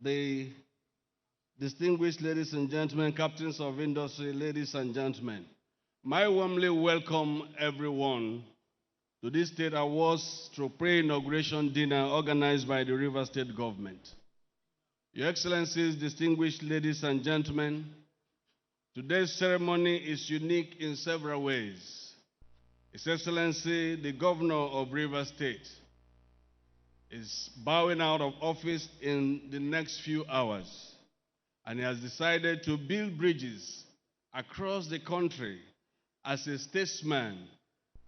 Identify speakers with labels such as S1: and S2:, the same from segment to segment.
S1: the distinguished ladies and gentlemen, captains of industry, ladies and gentlemen, I warmly welcome everyone to this State Awards through pre-inauguration dinner organized by the Rivers State Government. Your Excellencies, distinguished ladies and gentlemen, today's ceremony is unique in several ways. His Excellency, the Governor of Rivers State, is bowing out of office in the next few hours, and he has decided to build bridges across the country as a statesman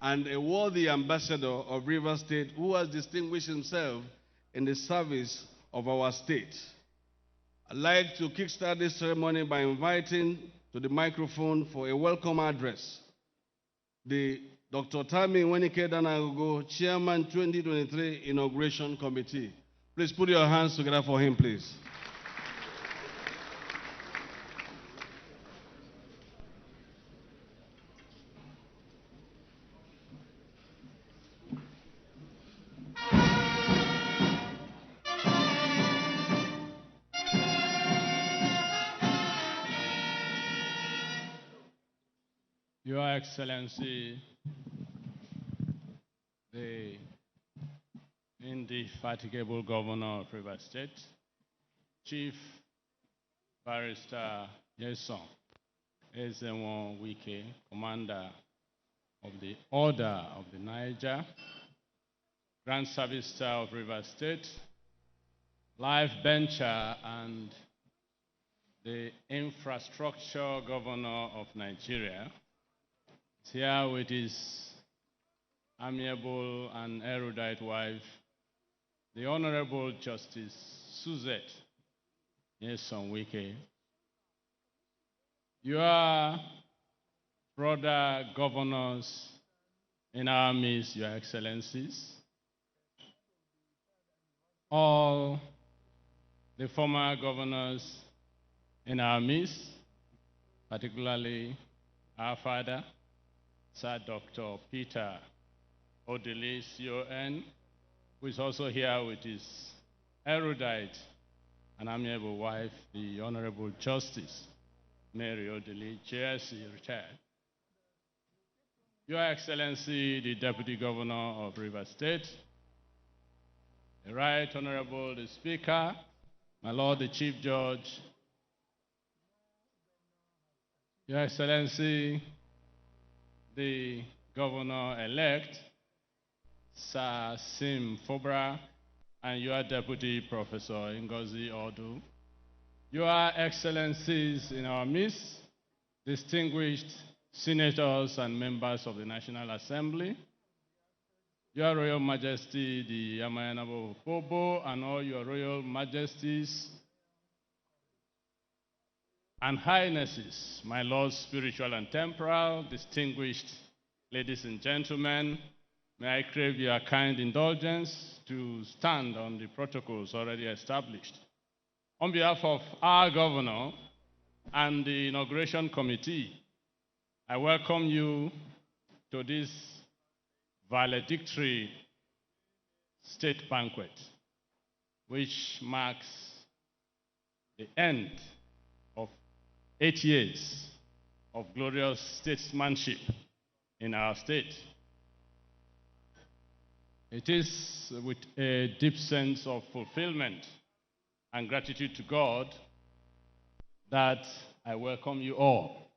S1: and a worthy ambassador of Rivers State who has distinguished himself in the service of our state. I'd like to kickstart this ceremony by inviting to the microphone for a welcome address the Dr. Tami Wenike Danagogo, Chairman 2023 Inauguration Committee. Please put your hands together for him, please.
S2: Your Excellency, the indefatigable Governor of Rivers State, Chief Barrister Jason Ezenwo Wike, Commander of the Order of the Niger, Grand Service Star of Rivers State, Life Bencher, and the Infrastructure Governor of Nigeria, is here with his amiable and erudite wife, the Honorable Justice Suzette Nyesom Wike. Your brother governors in our midst, Your Excellencies, all the former governors in our midst, particularly our father, Sir Dr. Peter Odili, CON, who is also here with his erudite and amiable wife, the Honorable Justice Mary Odili, JSC, retired. Your Excellency, the Deputy Governor of Rivers State, the Right Honorable the Speaker, my Lord the Chief Judge, Your Excellency, the Governor-elect, Sir Sim Fobra, and your Deputy Professor Ngozi Odu, Your Excellencies in our midst, distinguished senators and members of the National Assembly, Your Royal Majesty, the Yamayanabo Pobo, and all Your Royal Majesties and Highnesses, my Lords spiritual and temporal, distinguished ladies and gentlemen, may I crave your kind indulgence to stand on the protocols already established. On behalf of our Governor and the Inauguration Committee, I welcome you to this valedictory state banquet, which marks the end of 8 years of glorious statesmanship in our state. It is with a deep sense of fulfillment and gratitude to God that I welcome you all.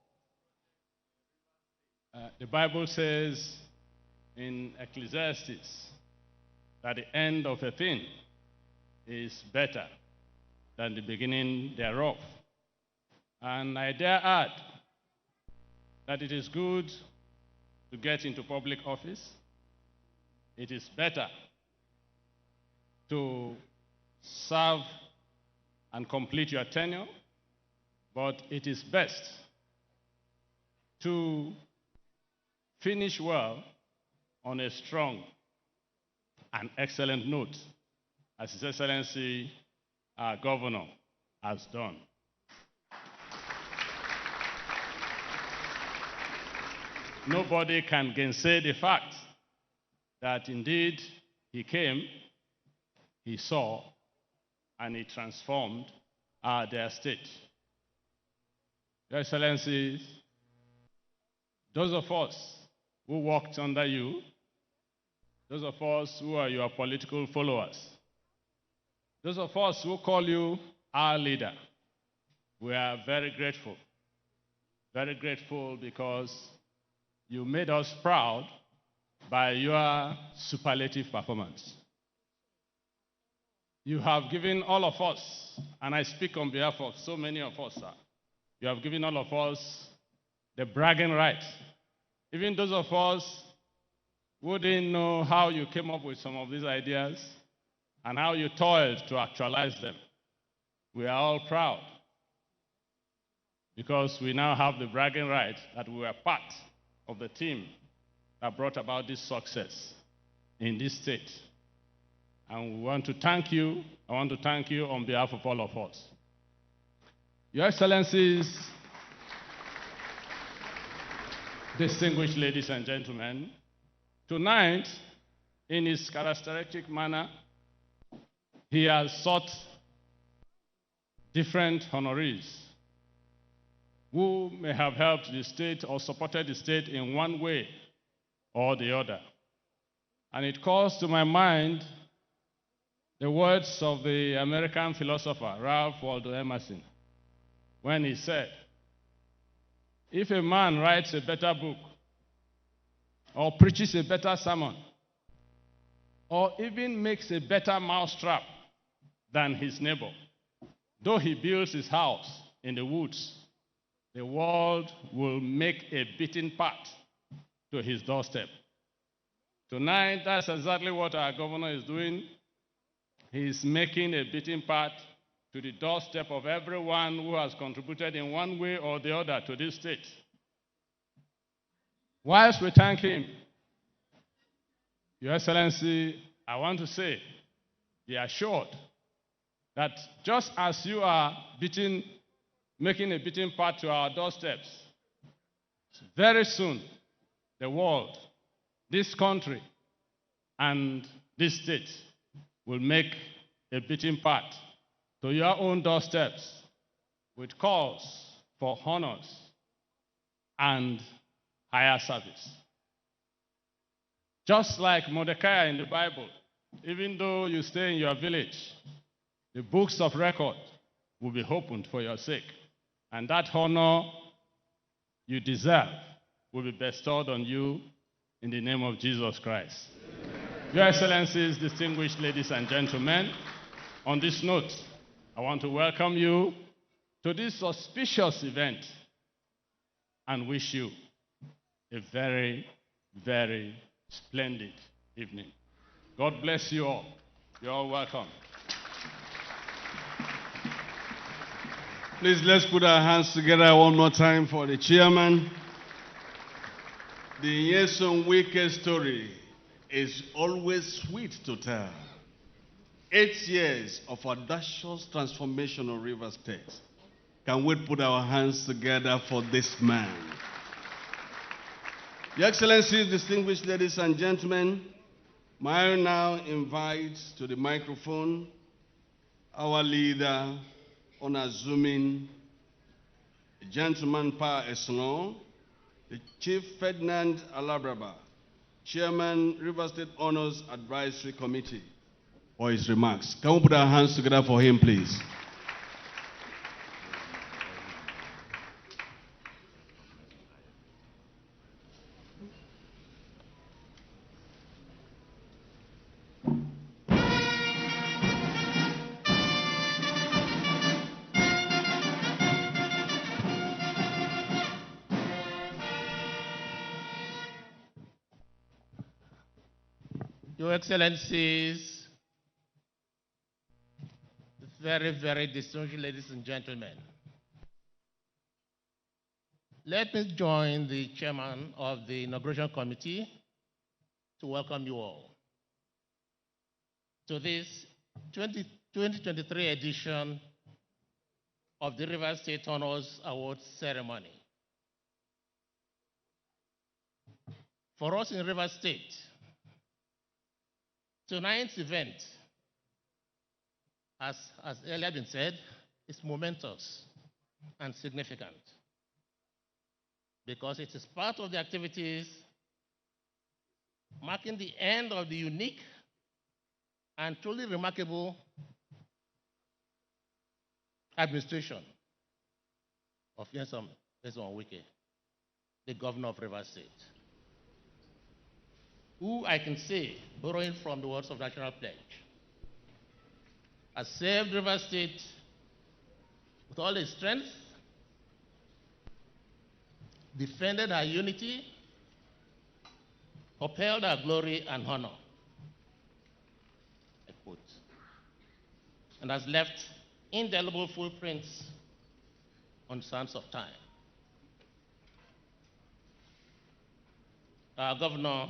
S2: The Bible says in Ecclesiastes that the end of a thing is better than the beginning thereof. And I dare add that it is good to get into public office. It is better to serve and complete your tenure, but it is best to finish well on a strong and excellent note, as His Excellency, our Governor, has done. Nobody can gainsay the fact that indeed he came, he saw, and he transformed their state. Your Excellencies, those of us who worked under you, those of us who are your political followers, those of us who call you our leader, we are very grateful. Very grateful because you made us proud by your superlative performance. You have given all of us, and I speak on behalf of so many of us, sir, you have given all of us the bragging right. Even those of us who didn't know how you came up with some of these ideas and how you toiled to actualize them, we are all proud because we now have the bragging right that we were part of the team that brought about this success in this state. And we want to thank you. I want to thank you on behalf of all of us. Your Excellencies, distinguished ladies and gentlemen, tonight, in his characteristic manner, he has sought different honorees who may have helped the state or supported the state in one way or the other. And it calls to my mind the words of the American philosopher Ralph Waldo Emerson when he said, if a man writes a better book or preaches a better sermon or even makes a better mousetrap than his neighbor, though he builds his house in the woods, the world will make a beaten path to his doorstep. Tonight, that's exactly what our governor is doing. He's making a beaten path to the doorstep of everyone who has contributed in one way or the other to this state. Whilst we thank him, Your Excellency, I want to say, be assured that just as you are making a beaten path to our doorsteps, very soon the world, this country, and this state will make a beaten path to your own doorsteps with calls for honors and higher service. Just like Mordecai in the Bible, even though you stay in your village, the books of record will be opened for your sake, and that honor you deserve will be bestowed on you in the name of Jesus Christ. Your Excellencies, distinguished ladies and gentlemen, on this note, I want to welcome you to this auspicious event and wish you a very, very splendid evening. God bless you all. You're all welcome.
S1: Please, let's put our hands together one more time for the chairman. The Nyesom Wike story is always sweet to tell. 8 years of audacious transformation of Rivers State. Can we put our hands together for this man? Your Excellencies, distinguished ladies and gentlemen, may I now invite to the microphone our leader on assuming the gentleman par excellence, the Chief Ferdinand Alabraba, Chairman, River State Honors Advisory Committee, for his remarks. Can we put our hands together for him, please?
S3: Your Excellencies, very, very distinguished ladies and gentlemen, let me join the chairman of the inauguration committee to welcome you all to this 2023 edition of the River State Honors Awards ceremony. For us in River State, tonight's event as earlier been said, is momentous and significant because it is part of the activities marking the end of the unique and truly remarkable administration of Nyesom Wike, the governor of Rivers State, who I can say, borrowing from the words of National Pledge, has served Rivers State with all its strength, defended our unity, upheld our glory and honor, I quote, and has left indelible footprints on sands of time. Our governor,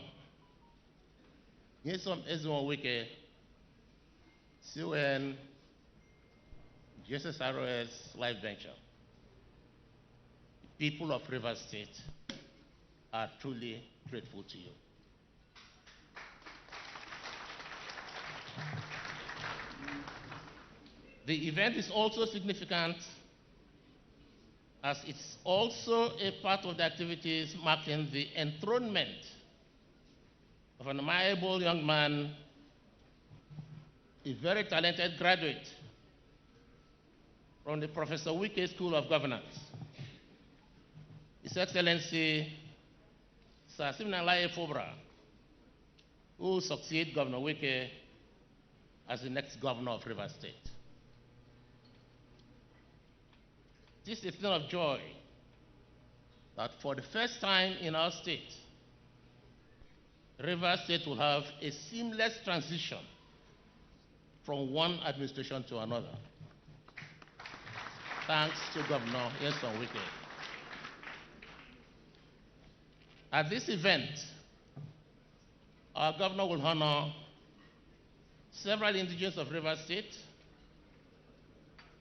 S3: Nyesom Wike, CON, GSSROS Life Venture. The people of Rivers State are truly grateful to you. The event is also significant as it's also a part of the activities marking the enthronement of an admirable young man, a very talented graduate from the Professor Wike School of Governance, His Excellency Sir Siminalayi Fubara, who will succeed Governor Wike as the next governor of Rivers State. This is a thing of joy that for the first time in our state, Rivers State will have a seamless transition from one administration to another. Thanks to Governor Nyesom Wike. At this event, our governor will honor several indigenes of Rivers State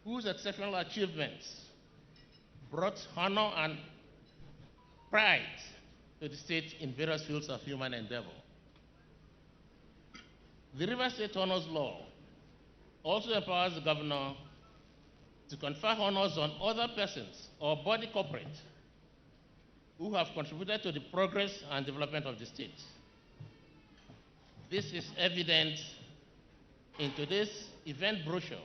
S3: whose exceptional achievements brought honor and pride to the state in various fields of human endeavor. The Rivers State Honors Law also empowers the governor to confer honors on other persons or body corporate who have contributed to the progress and development of the state. This is evident in today's event brochure,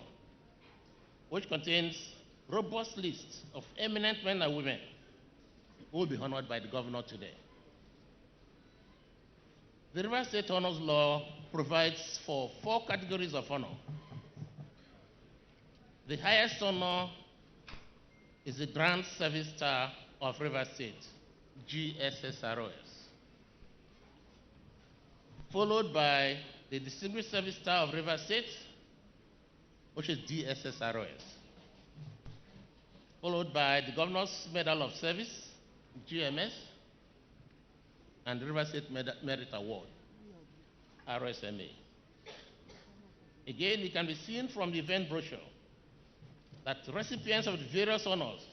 S3: which contains robust lists of eminent men and women who will be honored by the governor today. The Rivers State Honors Law provides for 4 categories of honor. The highest honor is the Grand Service Star of Rivers State, GSSROS, followed by the Distinguished Service Star of Rivers State, which is DSSROS, followed by the Governor's Medal of Service, GMS, and the Rivers State Merit Award, RSMA. Again, it can be seen from the event brochure that recipients of the various honors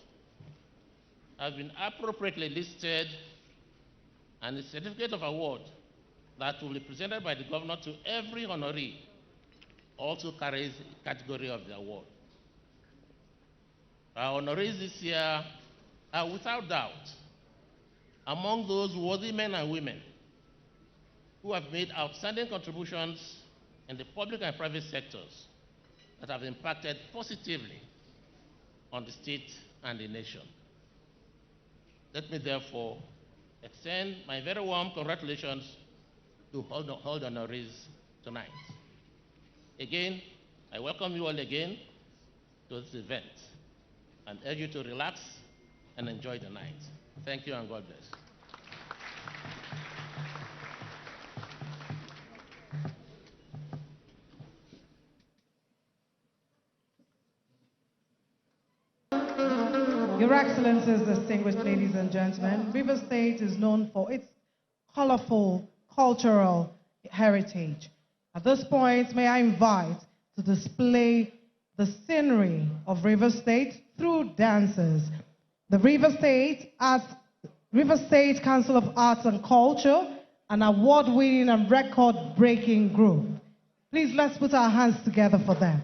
S3: have been appropriately listed, and a certificate of award that will be presented by the governor to every honoree also carries the category of the award. Our honorees this year are without doubt among those worthy men and women who have made outstanding contributions in the public and private sectors that have impacted positively on the state and the nation. Let me therefore extend my very warm congratulations to all honorees tonight. Again, I welcome you all again to this event and urge you to relax and enjoy the night. Thank you and God bless.
S4: Your Excellencies, distinguished ladies and gentlemen, Rivers State is known for its colorful cultural heritage. At this point, may I invite to display the scenery of Rivers State through dances. The Rivers State Council of Arts and Culture, an award-winning and record-breaking group. Please let's put our hands together for them.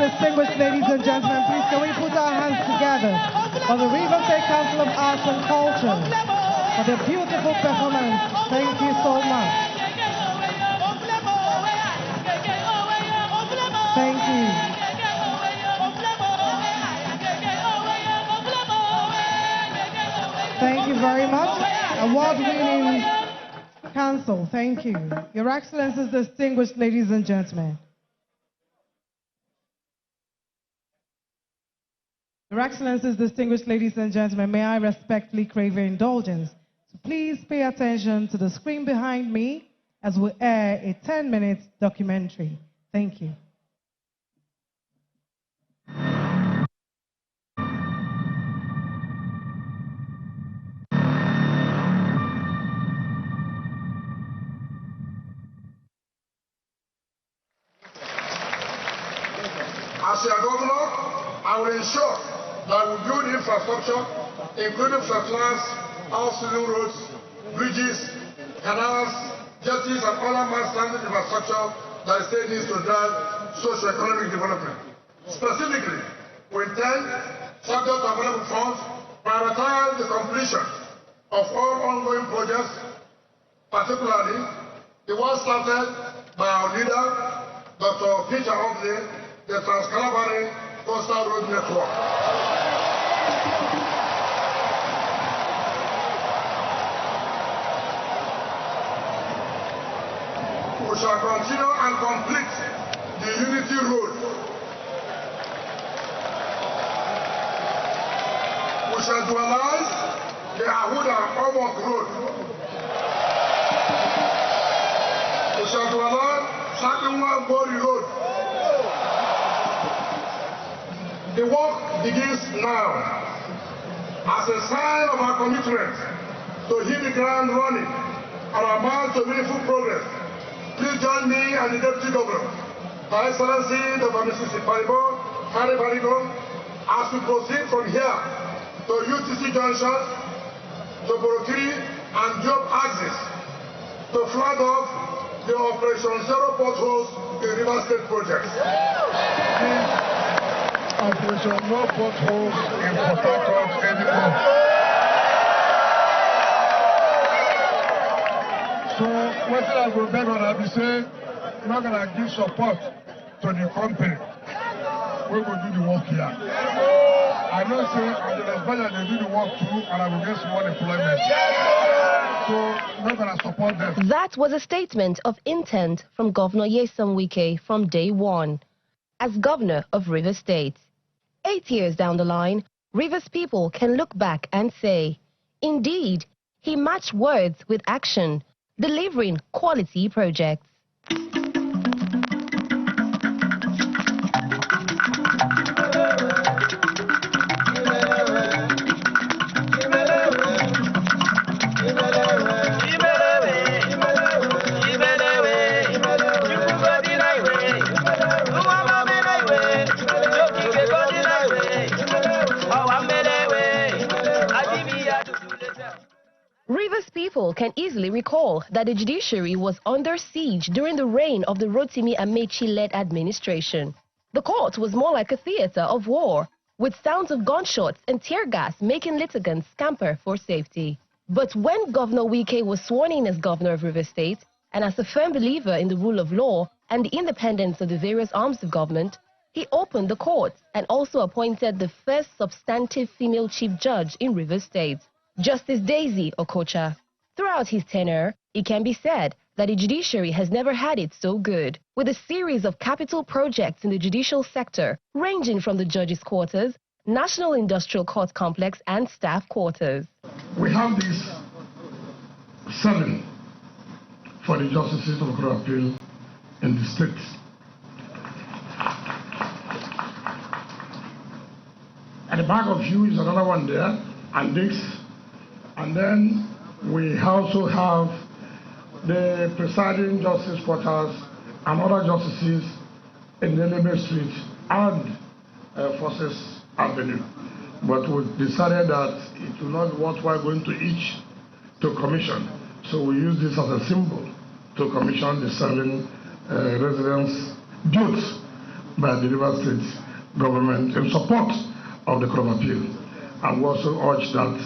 S4: distinguished ladies and gentlemen, please can we put our hands together for the River State Council of Arts and Culture for the beautiful performance. Thank you so much. Thank you. Thank you very much. Award-winning council, thank you. Your Excellencies, distinguished ladies and gentlemen. Your Excellencies, distinguished ladies and gentlemen, may I respectfully crave your indulgence. So please pay attention to the screen behind me as we air a 10-minute documentary. Thank you.
S5: As your governor, I will ensure that we build infrastructure, including first-class house-building roads, bridges, canals, jetties, and other mass-standing infrastructure that the state needs to drive socio-economic development. Specifically, we intend, subject to available funds, prioritize the completion of all ongoing projects, particularly the one started by our leader, Dr. Peter Obley, the Trans-Calabari Coastal Road Network. We shall continue and complete the Unity Road. We shall dualize the Ahuda Omok Road. We shall dualize Sakinwa Bori Road. The work begins now. As a sign of our commitment to hit the ground running on our march to meaningful progress, please join me and the Deputy Governor, Her Excellency Dr. Mrs. Harry Barigo, as we proceed from here to UTC Junction, to Borokiri and Job Axis, to flag off the Operation Zero Potholes in River State projects. Operation No Potholes in Port Harcourt anymore. So, what I will beg on, I will say, we're not going to give support to the company. We will do the work here. I know, say, Angela Beller, they do the work too, and I will get some more employment. So, we're not going to support them.
S6: That was a statement of intent from Governor Nyesom Wike from day one as governor of Rivers State. 8 years down the line, Rivers people can look back and say, indeed, he matched words with action, delivering quality projects. Rivers people can easily recall that the judiciary was under siege during the reign of the Rotimi Amechi-led administration. The court was more like a theater of war, with sounds of gunshots and tear gas making litigants scamper for safety. But when Governor Wike was sworn in as governor of Rivers State, and as a firm believer in the rule of law and the independence of the various arms of government, he opened the courts and also appointed the first substantive female chief judge in Rivers State, Justice Daisy Okocha. Throughout his tenure, it can be said that the judiciary has never had it so good, with a series of capital projects in the judicial sector, ranging from the judges' quarters, National Industrial Court Complex, and staff quarters.
S5: We have these 7 for the Justices of the Court of Appeal in the state. At the back of you is another one there, and this. And then we also have the presiding justice quarters and other justices in the Eleme Street and Forces Avenue. But we decided that it will not be worthwhile going to each to commission. So we use this as a symbol to commission the 7 residence dues. by the River State government in support of the Court of Appeal. And we also urge that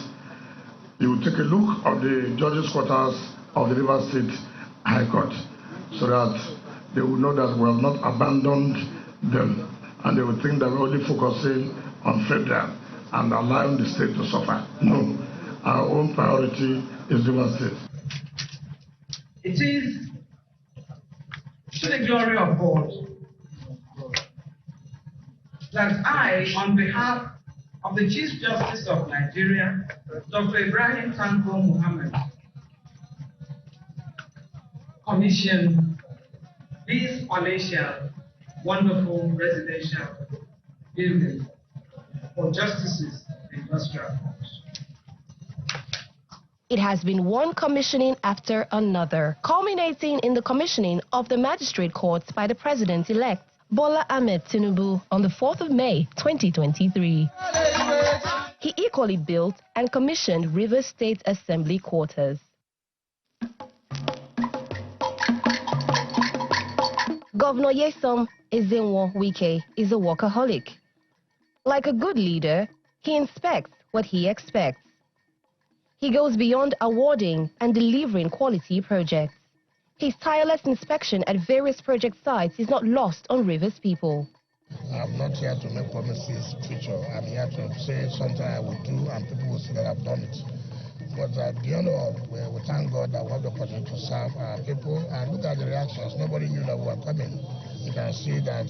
S5: you will take a look at the judges' quarters of the River State High Court so that they will know that we have not abandoned them and they will think that we're only focusing on federal and allowing the state to suffer. No, our own priority is River State.
S7: It is to the glory of God that I, on behalf of the Chief Justice of Nigeria, Dr. Ibrahim Tanko Muhammad, commission these palatial, wonderful residential buildings for justices in industrial courts.
S6: It has been one commissioning after another, culminating in the commissioning of the magistrate courts by the president-elect, Bola Ahmed Tinubu, on the 4th of May, 2023. He equally built and commissioned Rivers State Assembly quarters. Governor Nyesom Ezenwo Wike is a workaholic. Like a good leader, he inspects what he expects. He goes beyond awarding and delivering quality projects. His tireless inspection at various project sites is not lost on Rivers people.
S8: I'm not here to make promises future. I'm here to say something I will do and people will see that I've done it. But beyond all, we thank God that we have the opportunity to serve our people and look at the reactions. Nobody knew that we were coming. You can see that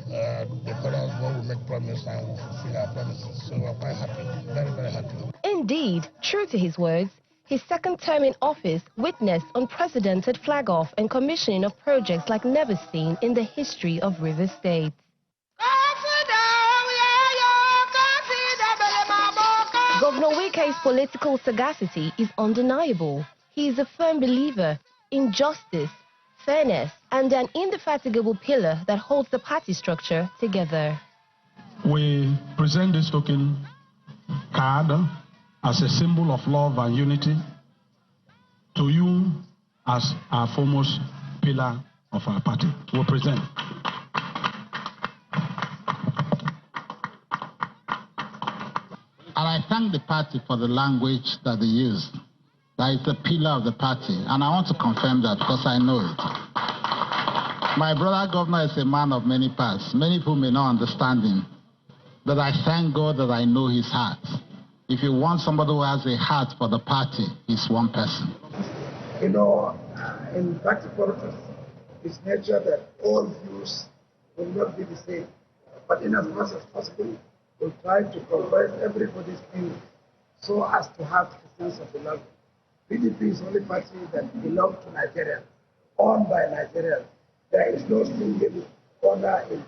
S8: the colors will make promise and will fulfill our promises. So we're quite happy, very, very happy.
S6: Indeed, true to his words, his second term in office witnessed unprecedented flag-off and commissioning of projects like never seen in the history of Rivers State. Governor Wike's political sagacity is undeniable. He is a firm believer in justice, fairness, and an indefatigable pillar that holds the party structure together.
S9: We present this token card as a symbol of love and unity to you as our foremost pillar of our party. We present.
S10: And I thank the party for the language that they used. That is the pillar of the party. And I want to confirm that because I know it. My brother governor is a man of many parts. Many people may not understand him. But I thank God that I know his heart. If you want somebody who has a heart for the party, he's one person.
S11: You know, in party politics, it's nature that all views will not be the same. But in as much as possible, we'll try to combine everybody's views so as to have a sense of belonging. PDP is the only party that belongs to Nigerians, owned by Nigerians. There is no single corner in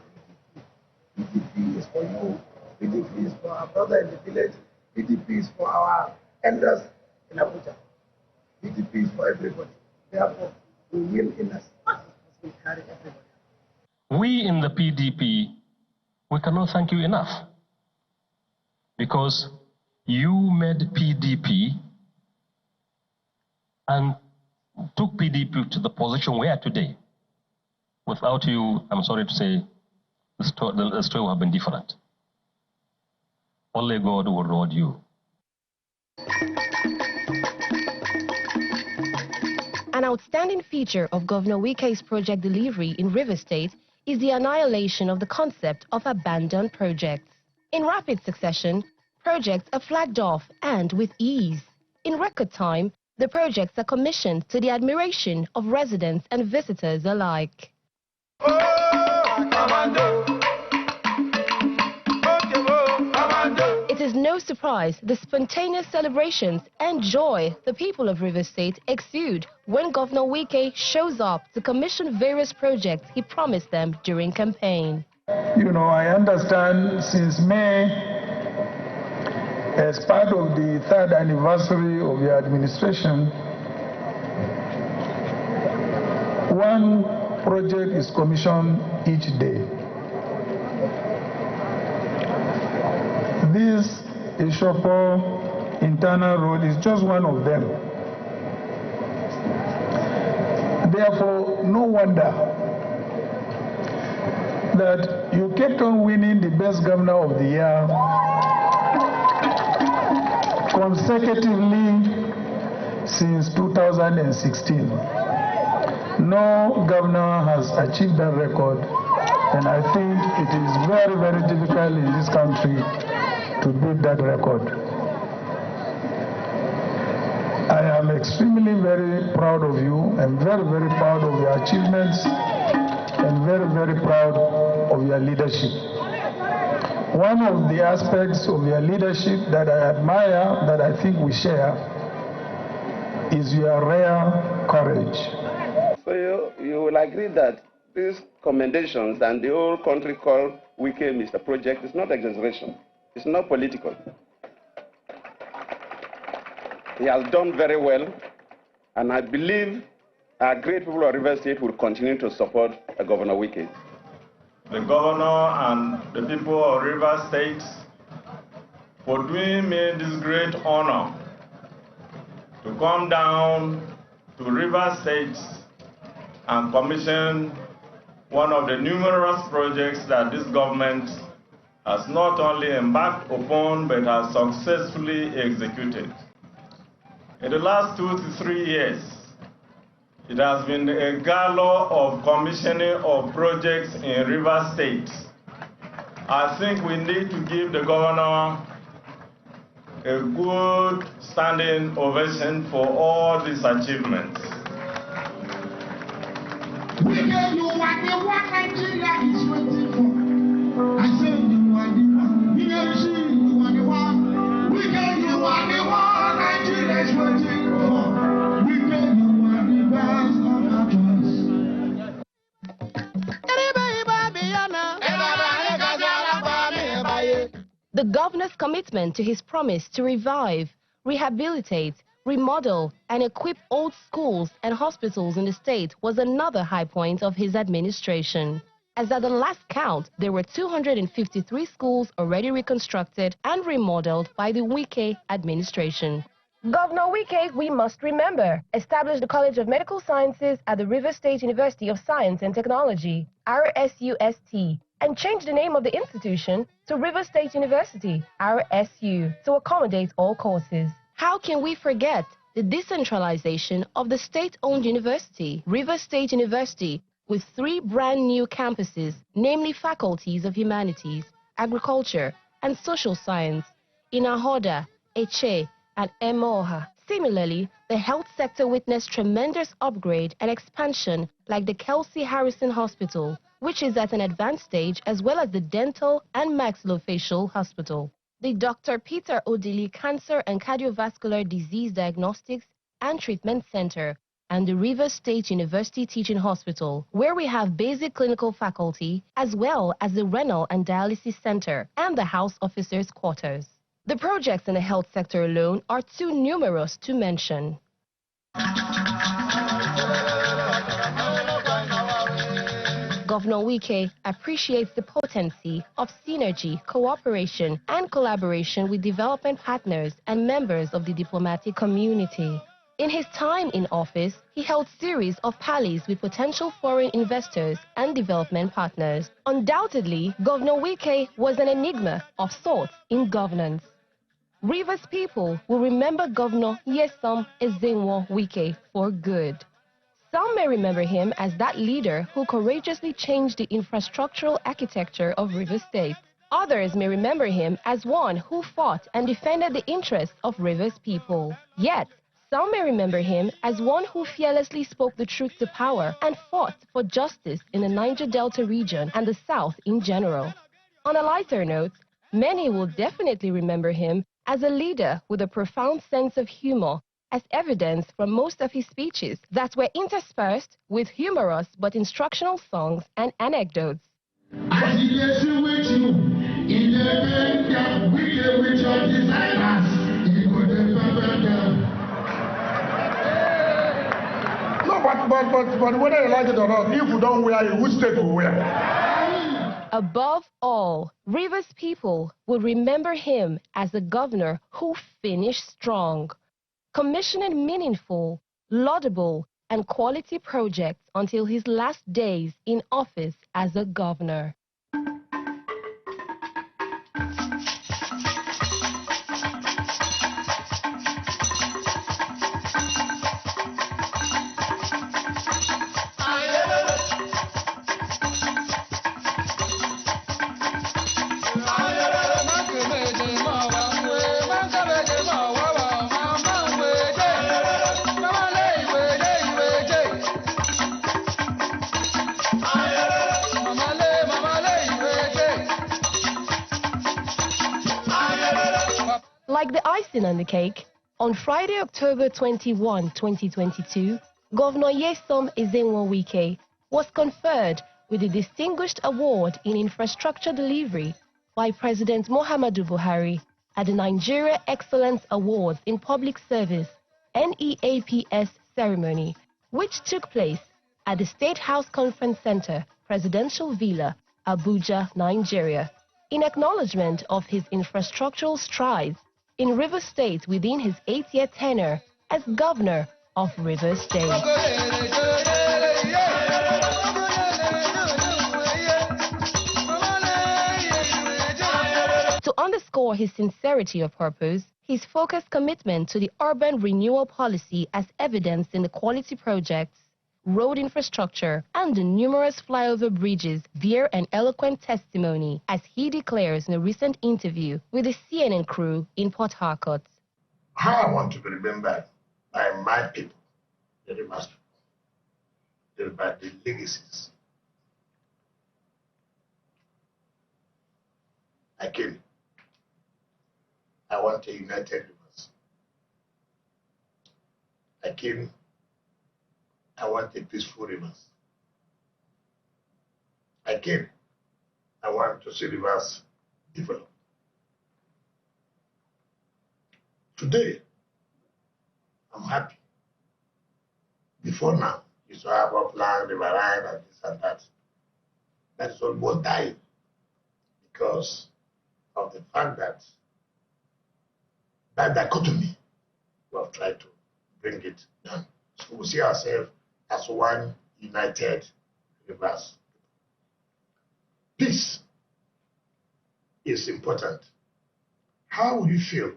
S11: PDP. PDP is for you. PDP is for our brother in the village. PDP is for our elders in Abuja. PDP is for everybody. Therefore, we will, in as much as possible, carry everybody.
S12: We in the PDP, we cannot thank you enough. Because you made PDP and took PDP to the position we are today. Without you, I'm sorry to say, the story would have been different. Only God will reward you.
S6: An outstanding feature of Governor Wike's project delivery in Rivers State is the annihilation of the concept of abandoned projects. In rapid succession, projects are flagged off and with ease. In record time, the projects are commissioned to the admiration of residents and visitors alike. It is no surprise the spontaneous celebrations and joy the people of Rivers State exude when Governor Wike shows up to commission various projects he promised them during campaign.
S13: You know, I understand since May, as part of the 3rd anniversary of your administration, one project is commissioned each day. This Ishopo internal road is just one of them. Therefore, no wonder that you kept on winning the best governor of the year consecutively since 2016. No governor has achieved that record, and I think it is very, very difficult in this country to beat that record. I am extremely very proud of you and very, very proud of your achievements and very, very proud of your leadership. One of the aspects of your leadership that I admire, that I think we share, is your rare courage.
S14: So you will agree that these commendations and the whole country called Wike Mr. Project is not exaggeration. It's not political. He has done very well, and I believe our great people of Rivers State will continue to support Governor Wike.
S15: The governor and the people of Rivers State for doing me this great honor to come down to Rivers State and commission one of the numerous projects that this government has not only embarked upon but has successfully executed. In the last 2 to 3 years, it has been a gala of commissioning of projects in Rivers State. I think we need to give the governor a good standing ovation for all these achievements.
S16: We gave you what the one Nigeria is waiting for. I said you are the one. You gave you are the one. We gave you are the one Nigeria is waiting for. We gave you are the best of our choice.
S6: The governor's commitment to his promise to revive, rehabilitate, remodel, and equip old schools and hospitals in the state was another high point of his administration. As at the last count, there were 253 schools already reconstructed and remodeled by the Wike administration. Governor Wike, we must remember, established the College of Medical Sciences at the Rivers State University of Science and Technology, RSUST, and changed the name of the institution to Rivers State University, RSU, to accommodate all courses. How can we forget the decentralization of the state-owned university, Rivers State University, with 3 brand new campuses, namely faculties of humanities, agriculture, and social science, in Ahoda, Eche, and Emoha. Similarly, the health sector witnessed tremendous upgrade and expansion like the Kelsey Harrison Hospital, which is at an advanced stage, as well as the Dental and Maxillofacial Hospital. The Dr. Peter Odili Cancer and Cardiovascular Disease Diagnostics and Treatment Center, and the Rivers State University Teaching Hospital, where we have basic clinical faculty, as well as the Renal and Dialysis Center and the House Officers' Quarters. The projects in the health sector alone are too numerous to mention. Governor Wike appreciates the potency of synergy, cooperation, and collaboration with development partners and members of the diplomatic community. In his time in office, he held series of parleys with potential foreign investors and development partners. Undoubtedly, Governor Wike was an enigma of sorts in governance. Rivers people will remember Governor Nyesom Ezenwo Wike for good. Some may remember him as that leader who courageously changed the infrastructural architecture of Rivers State. Others may remember him as one who fought and defended the interests of Rivers people. Yet, some may remember him as one who fearlessly spoke the truth to power and fought for justice in the Niger Delta region and the South in general. On a lighter note, many will definitely remember him as a leader with a profound sense of humor, as evidenced from most of his speeches that were interspersed with humorous but instructional songs and anecdotes.
S5: No, but whether you like it or not, if you don't wear it, which state will wear?
S6: Above all, Rivers people will remember him as a governor who finished strong, commissioning meaningful, laudable, and quality projects until his last days in office as a governor. icing on the cake, on Friday, October 21, 2022, Governor Nyesom Ezenwo Wike was conferred with the Distinguished Award in Infrastructure Delivery by President Muhammadu Buhari at the Nigeria Excellence Awards in Public Service (NEAPS) ceremony, which took place at the State House Conference Center, Presidential Villa, Abuja, Nigeria, in acknowledgement of his infrastructural strides in Rivers State within his 8-year tenure as Governor of Rivers State. To underscore his sincerity of purpose, his focused commitment to the urban renewal policy as evidenced in the quality projects, road infrastructure, and the numerous flyover bridges bear an eloquent testimony, as he declares in a recent interview with the CNN crew in Port Harcourt.
S8: How I want to be remembered by my people, the Rivers people, by the legacies. Again, I want a united Rivers. Again, I want a peaceful Rivers. Again, I want to see Rivers develop. Today, I'm happy. Before now, you saw about land, riverine, and this and that. That is almost dying because of the fact that dichotomy, we have tried to bring it down. So we see ourselves as one united Rivers. Peace is important. How would you feel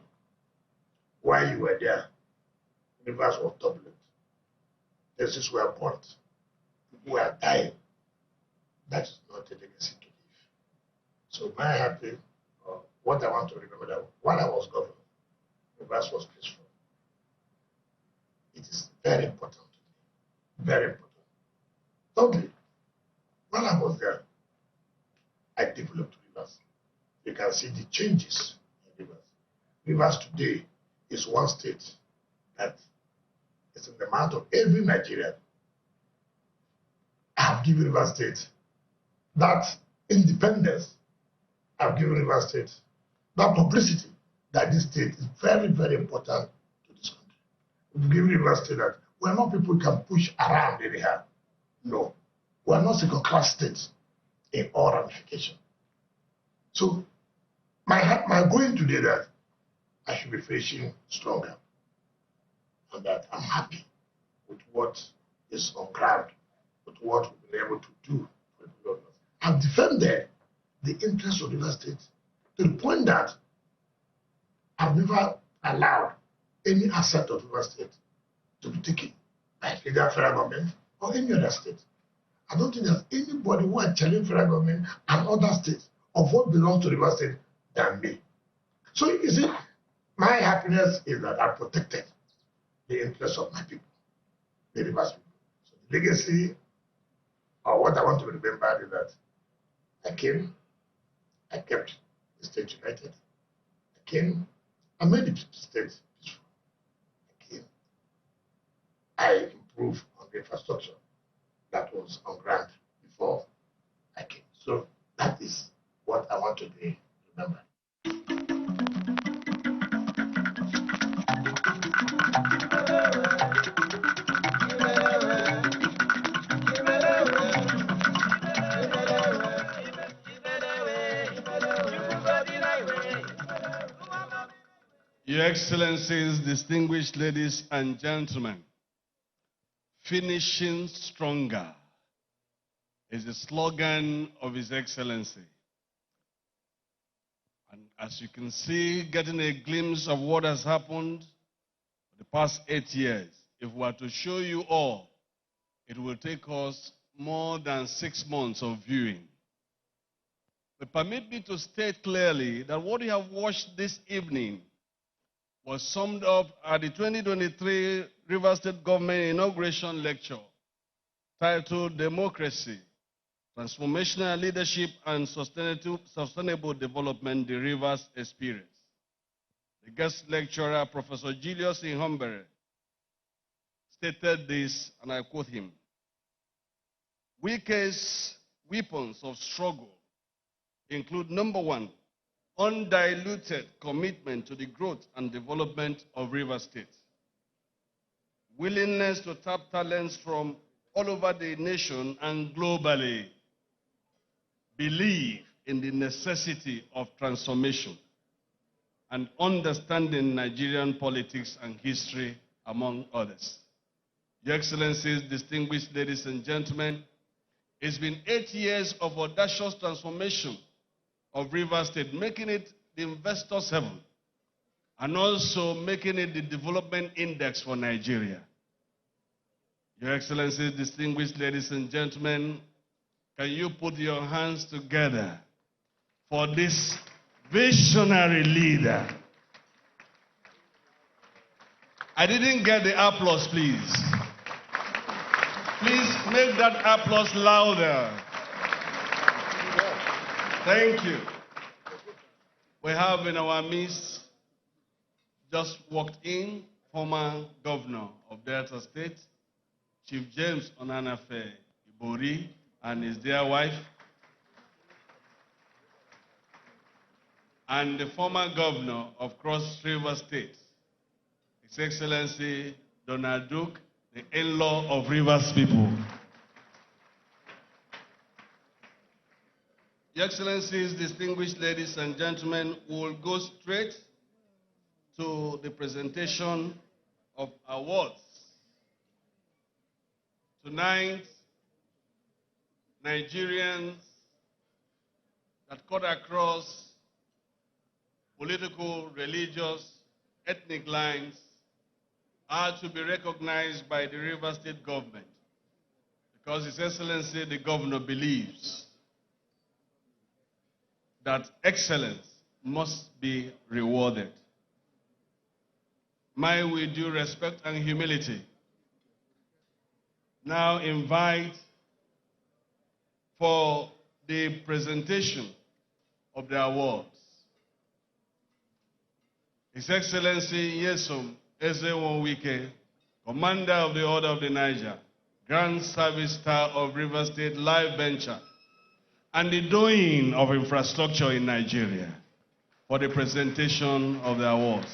S8: while you were there? Rivers were turbulent. Places were burnt. People were dying. That is not a legacy to leave. So my happy, what I want to remember that while I was governor, Rivers was peaceful. It is very important to me. Very important. Thirdly, while I was there, I developed Rivers. You can see the changes in Rivers. Rivers today is one state that is in the mouth of every Nigerian. I have given Rivers State that independence. I have given Rivers State that publicity that this state is very, very important to this country. We've given Rivers State that we're not people who can push around anyhow. No. We're not second-class states in all ramifications. So my going today that I should be finishing stronger and that I'm happy with what is on ground, with what we've been able to do for the people of Rivers. I've defended the interests of Rivers State to the point that I've never allowed any asset of Rivers State to be taken by either federal government or any other state. I don't think there's anybody who has challenged federal government and other states of what belongs to Rivers State than me. So you see, my happiness is that I protected the interests of my people, the Rivers people. So the legacy, or what I want to be remembered, is that I came, I kept the state united. I came, I made the state peaceful. I came, I improved on the infrastructure that was on ground before I came. So that is what I want to be remembered.
S1: Your Excellencies, distinguished ladies and gentlemen, finishing stronger is the slogan of His Excellency. And as you can see, getting a glimpse of what has happened for the past 8 years, if we were to show you all, it will take us more than 6 months of viewing. But permit me to state clearly that what you have watched this evening was summed up at the 2023 Rivers State Government Inauguration Lecture titled Democracy, Transformational Leadership and Sustainable Development, the Rivers Experience. The guest lecturer, Professor Julius Inhombere, stated this, and I quote him: Wike's weapons of struggle include, number one, undiluted commitment to the growth and development of Rivers State, willingness to tap talents from all over the nation and globally, believe in the necessity of transformation, and understanding Nigerian politics and history, among others. Your Excellencies, distinguished ladies and gentlemen, it's been 8 years of audacious transformation of Rivers State, making it the investor's heaven, and also making it the development index for Nigeria. Your Excellencies, distinguished ladies and gentlemen, can you put your hands together for this visionary leader? I didn't get the applause, please. Please make that applause louder. Thank you. We have in our midst, just walked in, former governor of Delta State, Chief James Onanafe Ibori, and his dear wife, and the former governor of Cross River State, His Excellency Donald Duke, the in-law of Rivers people. Your Excellencies, distinguished ladies and gentlemen, we will go straight to the presentation of awards. Tonight, Nigerians that cut across political, religious, ethnic lines are to be recognized by the Rivers State government, because His Excellency the Governor believes that excellence must be rewarded. May, with due respect and humility, now invite for the presentation of the awards His Excellency Nyesom Ezewon Wike, Commander of the Order of the Niger, Grand Service Star of River State Life Venture, and the doing of infrastructure in Nigeria, for the presentation of the awards.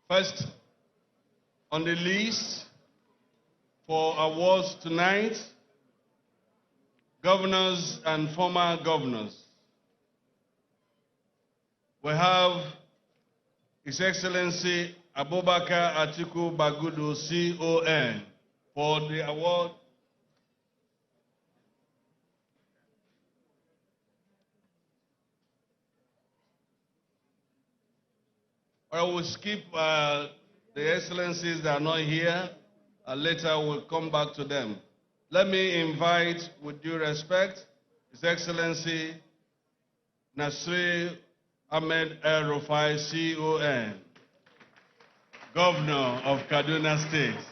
S1: First on the list for awards tonight, governors and former governors. We have His Excellency Abubakar Atiku Bagudu, CON, for the award. I will skip the Excellencies that are not here. Later we'll come back to them. Let me invite, with due respect, His Excellency Nasir Ahmed El Rufai, CON, Governor of Kaduna State.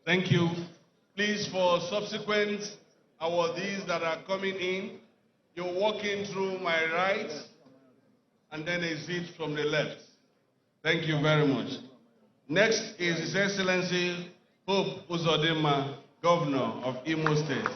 S1: Thank you. Please, for subsequent awardees that are coming in, you're walking through my right and then exit from the left. Thank you very much. Next is His Excellency Hope Uzodimma, Governor of Imo State.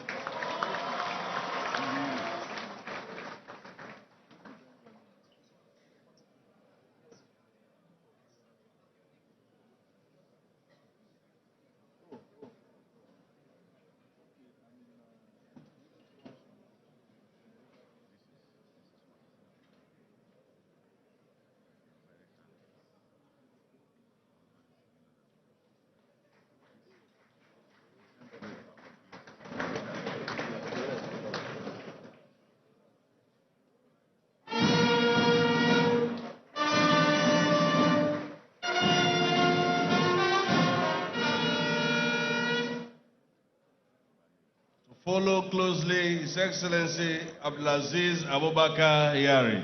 S1: Follow closely His Excellency Abdulaziz Abubakar Yari.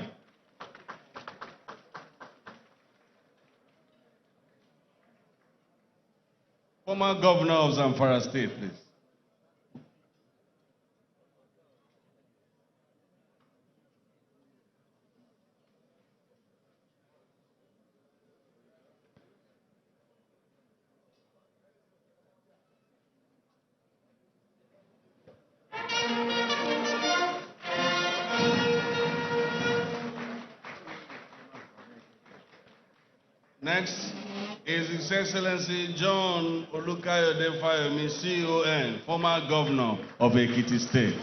S1: Former Governor of Zamfara State, please. Next is His Excellency John Olukayode Fayomi, CON, former Governor of Ekiti State.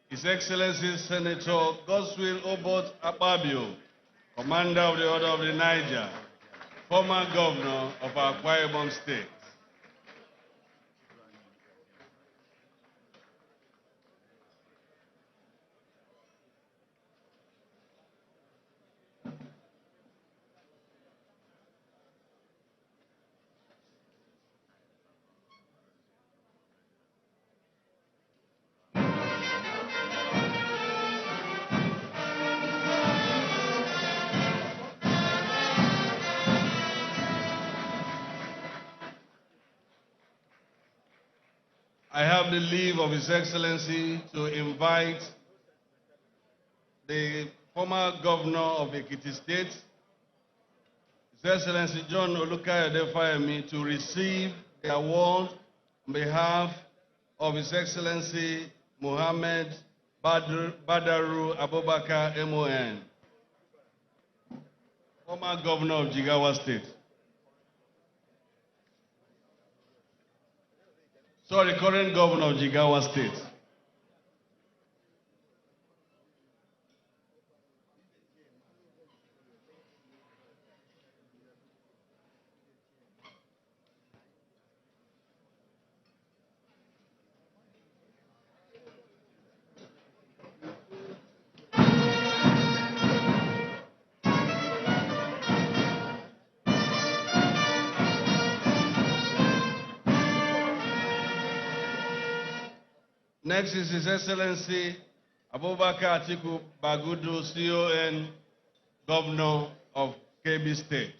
S1: His Excellency Senator Godswill Obot Akpabio, Commander of the Order of the Niger, former Governor of Akwa State. I have the leave of His Excellency to invite the former Governor of Ekiti State, His Excellency John Olukayode Fayomi, to receive the award on behalf of His Excellency Mohammed Badaru Abubakar MON, former Governor of Jigawa State. Sorry, current Governor of Jigawa State. Next is His Excellency Abubakar Atiku Bagudu, CON, Governor of Kebbi State.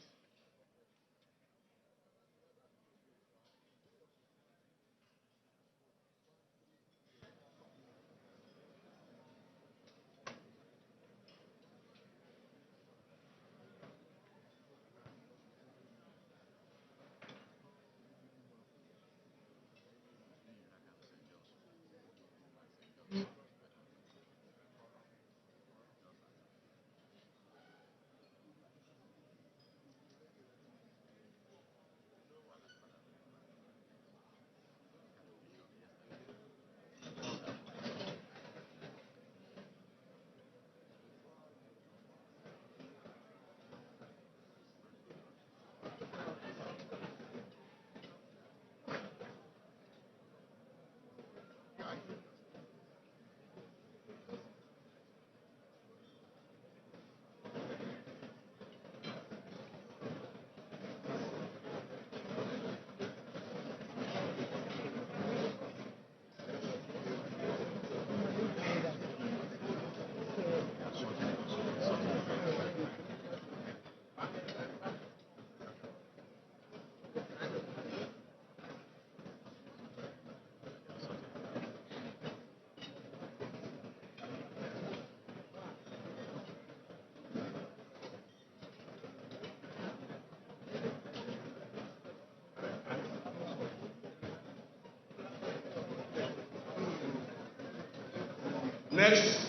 S1: Next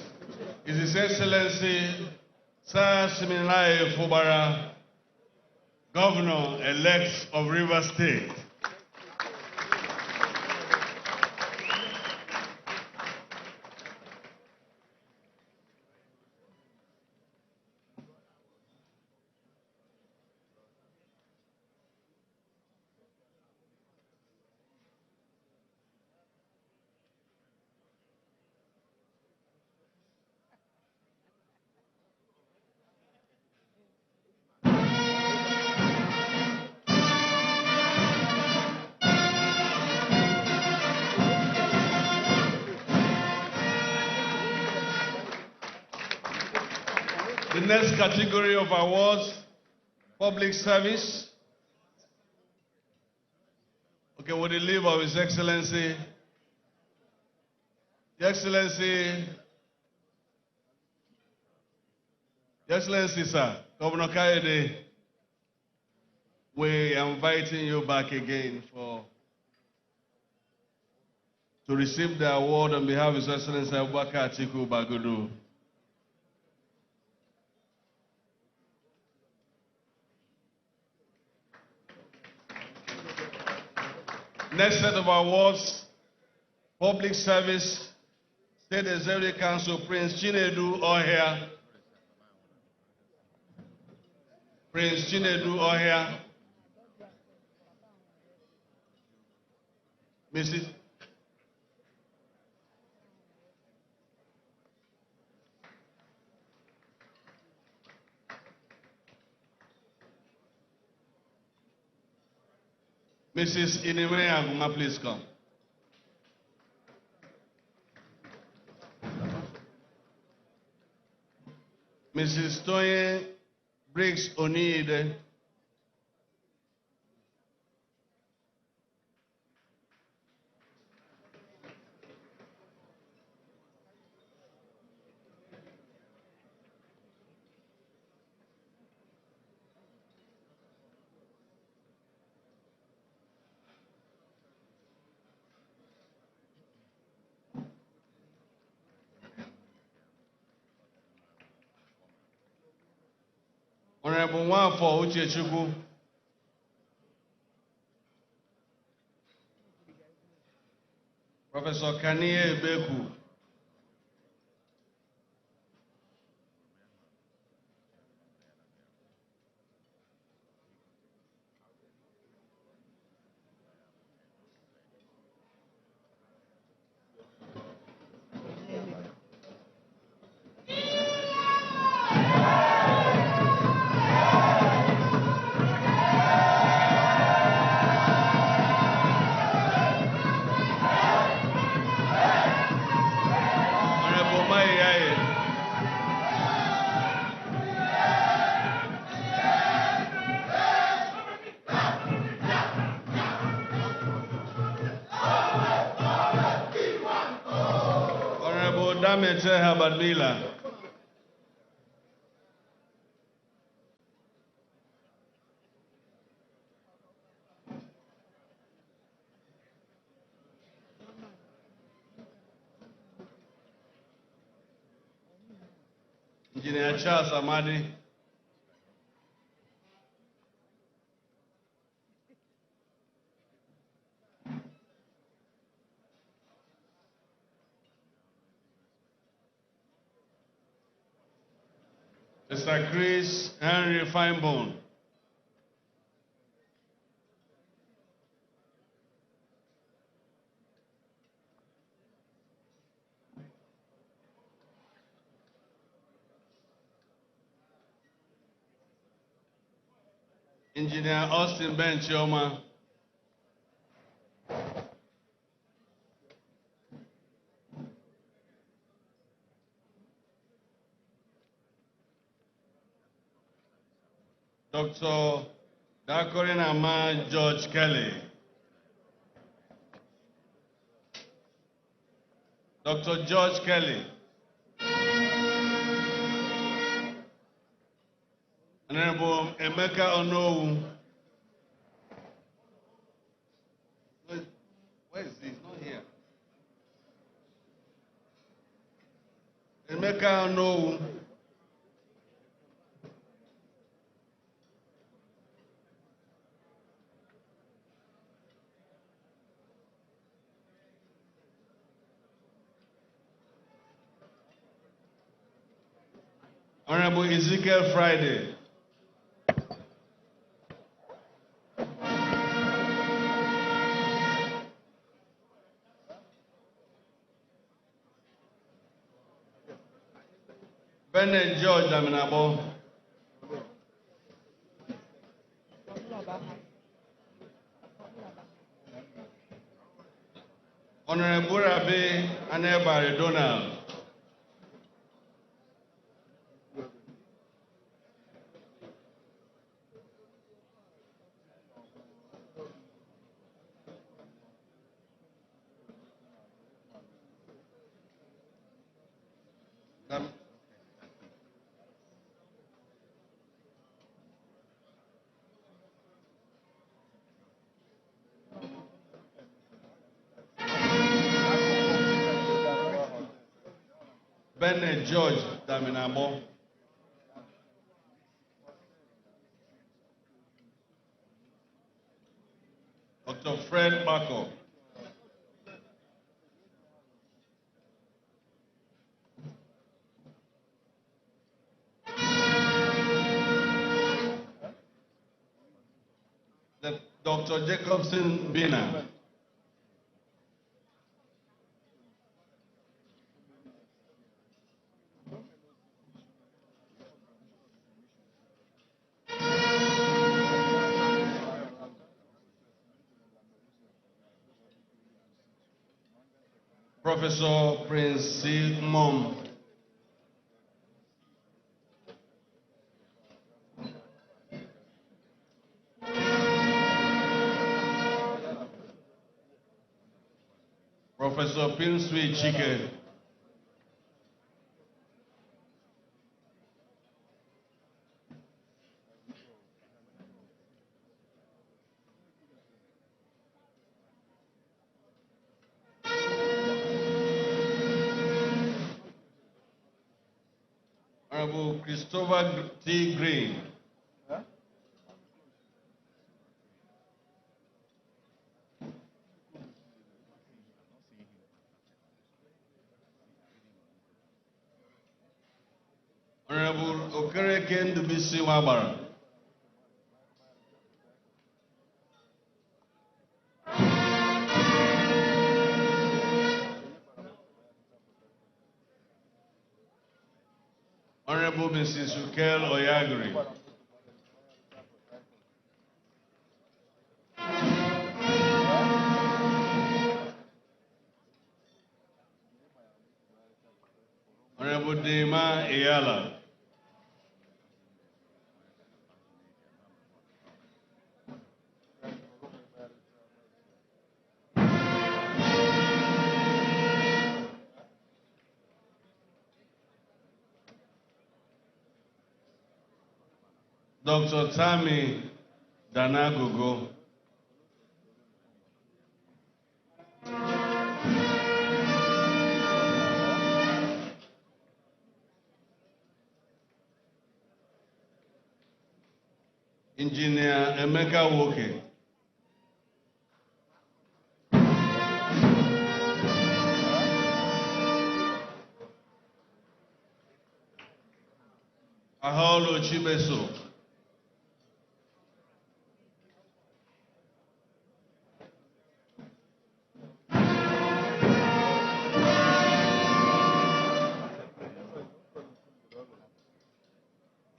S1: is His Excellency Sir Siminalayi Fubara, Governor-elect of Rivers State. The next category of awards, public service. Okay, with the leave of His Excellency, Your Excellency, sir, Governor Kayode, we are inviting you back again to receive the award on behalf of His Excellency Abubakar Atiku Bagudu. Next set of awards, public service, State Executive Council, Prince Chinedu Ohia. Prince Chinedu Ohia. Mrs. Inime Aguma, please come. Mrs. Toye Briggs Onide. Honorable Wafo Uchechukwu. Professor Kanye Beku. Damete Habadmila. Engineer Charles Amadi. Mr. Chris Henry Finebone. Engineer Austin Ben Chioma. Dr. Dakorin Ama George Kelly. Dr. George Kelly. Honorable Emeka Onowu. Where is he? He's not here. Emeka Onowu. Honorable Ezekiel Friday. Bernard George Daminabo. Honorable Rabbi Anebari Donald. Bennett George Daminabo. Dr. Fred Bako. Dr. Jacobson Bina. Professor Prince C. Mom. Professor Pinsui Chike. Honorable Christopher T. Green. Honorable Okereke Ndubisi Wabara. Honorable Mrs. Ukel Oyagri. Honorable Dema Eyala. Dr. Tammy Danagogo. Engineer Emeka Woke. Aholo Chibeso.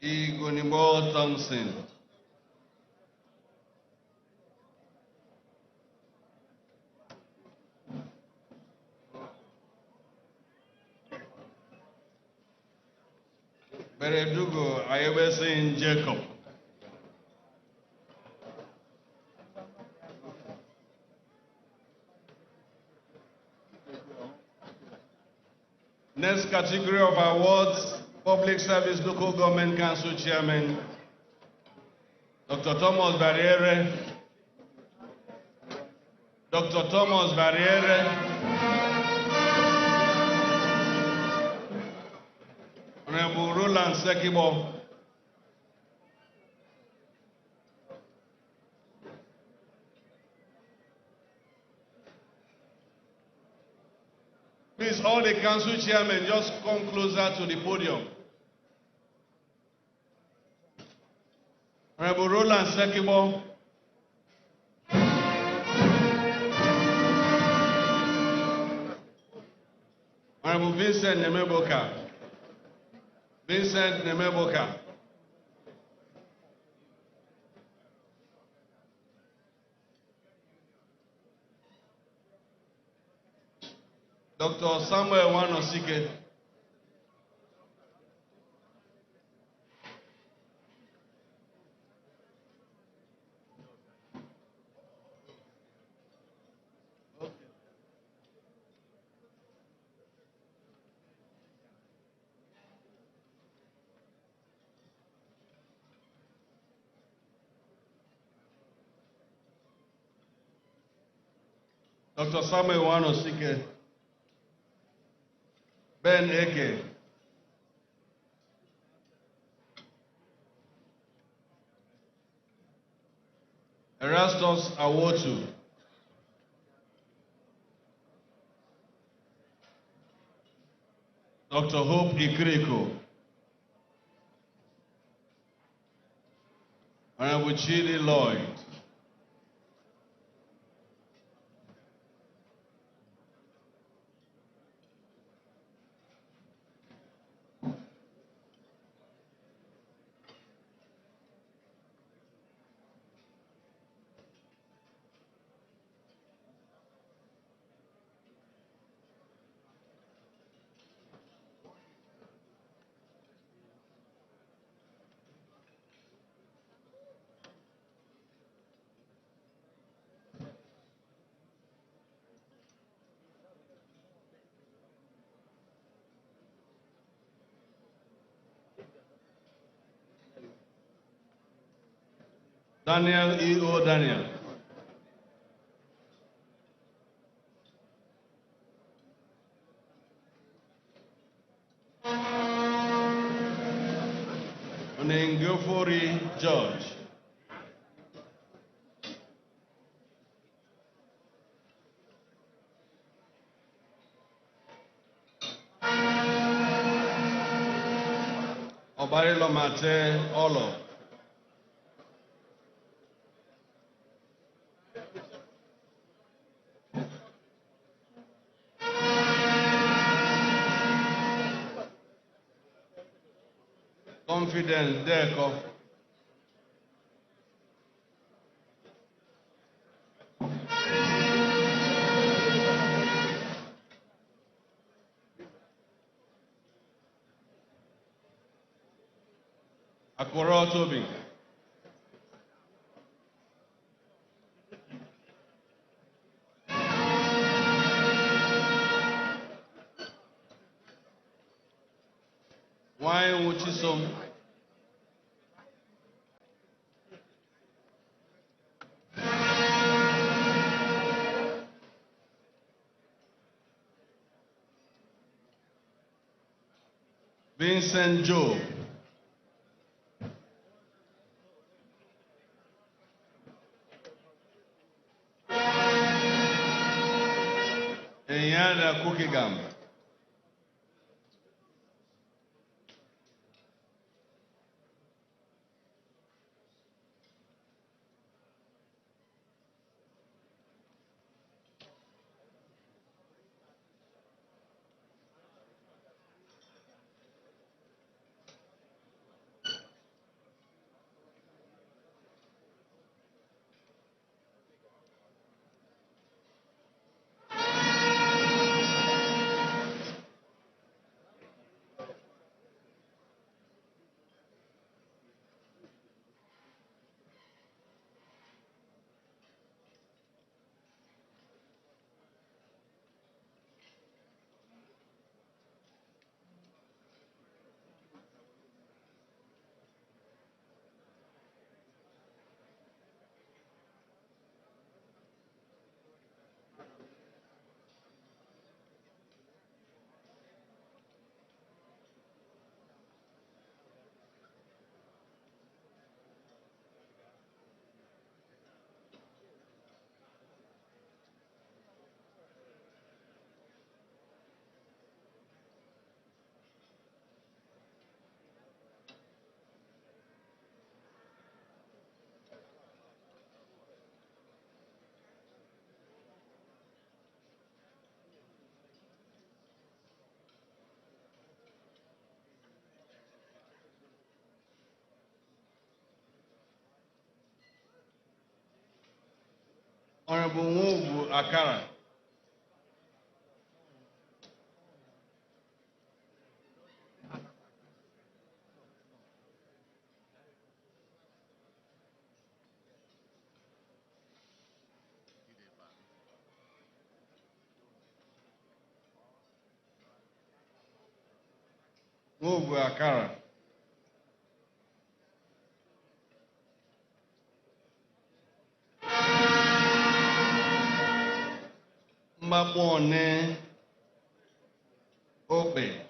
S1: Igonibo Thompson. Beredugo Ayebese Jacob. Next category of awards, Public Service Local Government Council Chairman, Dr. Thomas Barriere. Dr. Thomas Barriere. Honorable Roland Sekibo. Please, all the council chairmen, just come closer to the podium. Honorable Roland Sekibo. Honorable Vincent Nemeboka. Vincent Nemeboka. Dr. Samuel Wanosike. Dr. Samuel Wanosike, Ben Eke, Erastus Awotu, Dr. Hope Ikriko, Honorable Chidi Lloyd, Daniel E.O. Daniel, Onengofori George, Obarilo Mate Olo, Confidence Deko, Akoro Toby, Wine Wuchisom, Vincent Joe, Enyada Kukigam, Honorable Nwogu Akara, Nwogu Akara, Mbapone Ope.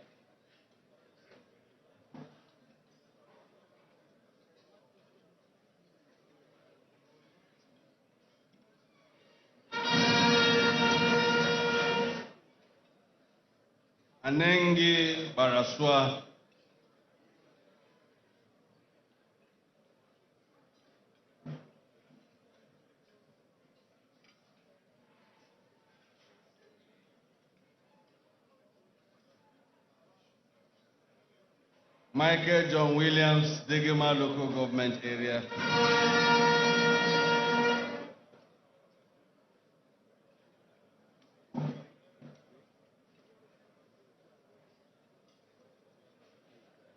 S1: Anengi Baraswa. Michael John Williams, Degema Local Government Area.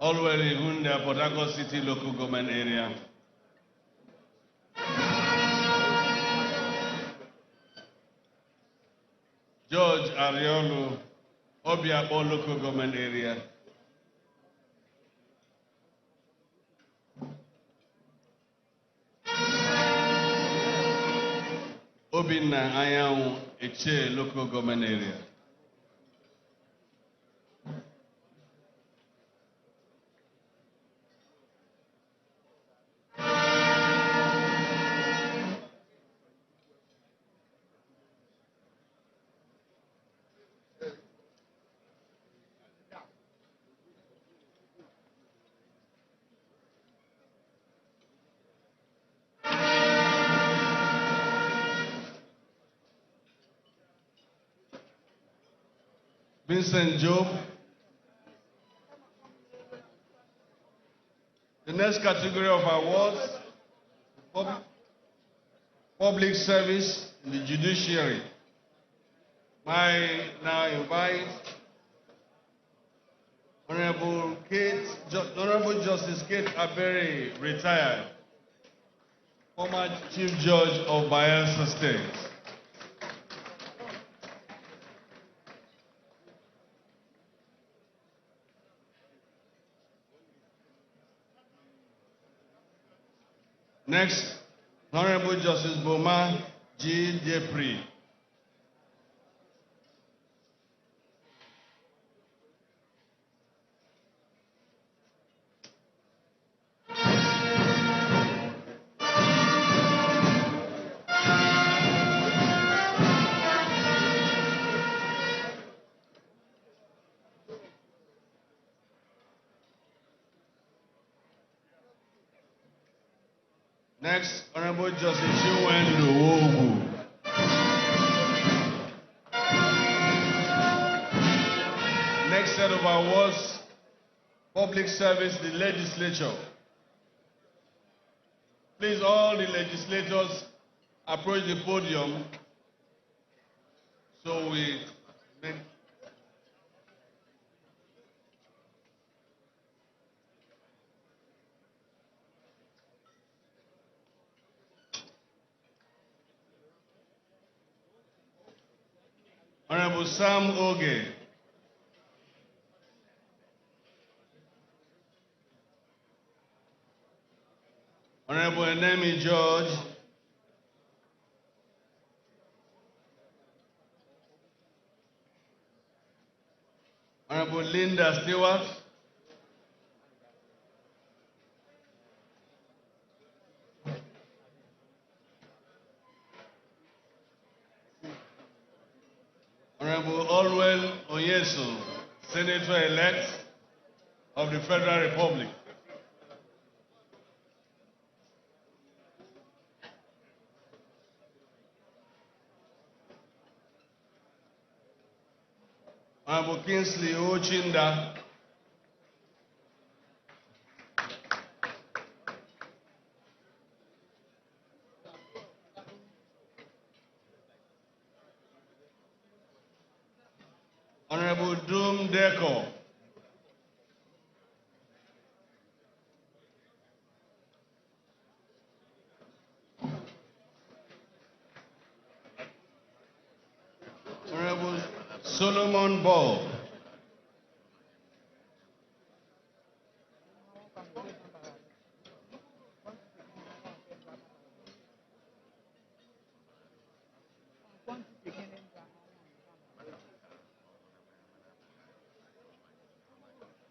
S1: Alweri Hunde, Port Harcourt City Local Government Area. George Ariolo, Obiabo Local Government Area. Obinna Ayahu Eche Local Government Area. Vincent Job. The next category of awards, public service in the judiciary. I now invite Honorable Justice Kate Abere, retired, former Chief Judge of Bayelsa State. Next, Honorable Justice Boma G. Depri. Next, Honorable Justice Chiwen Luwogu. Next set of awards, public service, the legislature. Please, all the legislators approach the podium so we make. Honorable Sam Oge. Honorable Enemi George. Honorable Linda Stewart. Honorable Olwell Onyeso, Senator-elect of the Federal Republic. Honorable Kingsley Ochinda. Honorable Doom Deco. Honorable Solomon Ball.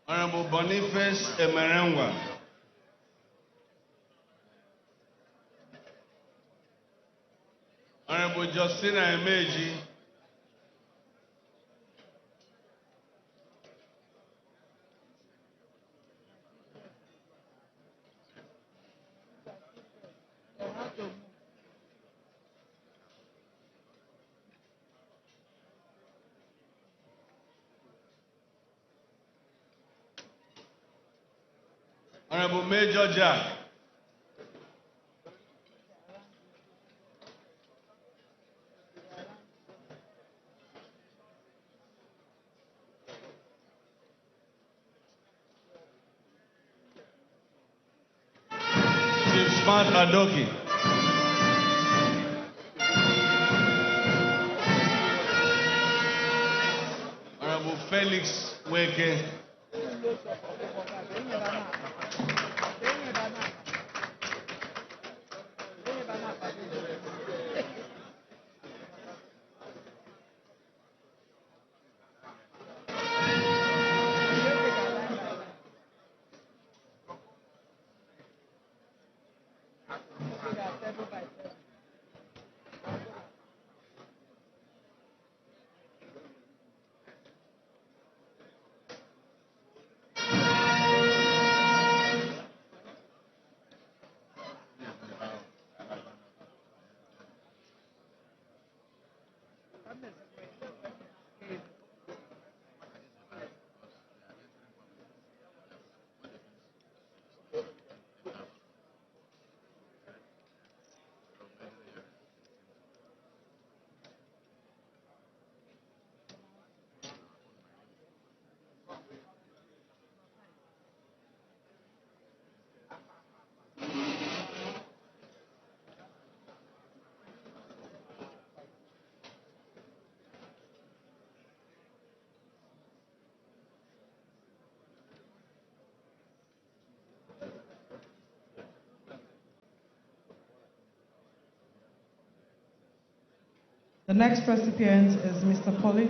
S1: Honorable Boniface Emerengwa. Honorable Justina Emeji. Honorable Major Jack. Chief Smart Adoki. Honorable Felix Wike.
S4: The next recipient is Mr. Polly.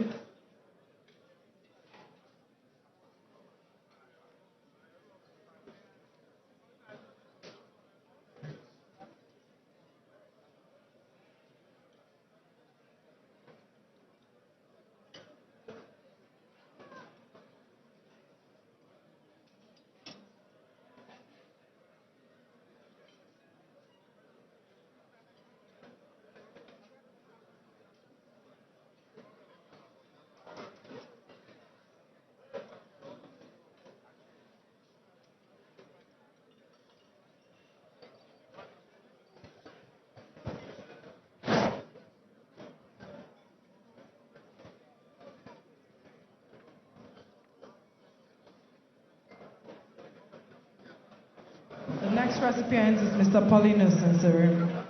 S4: The next recipient is Mr. Paulinus Nzeri.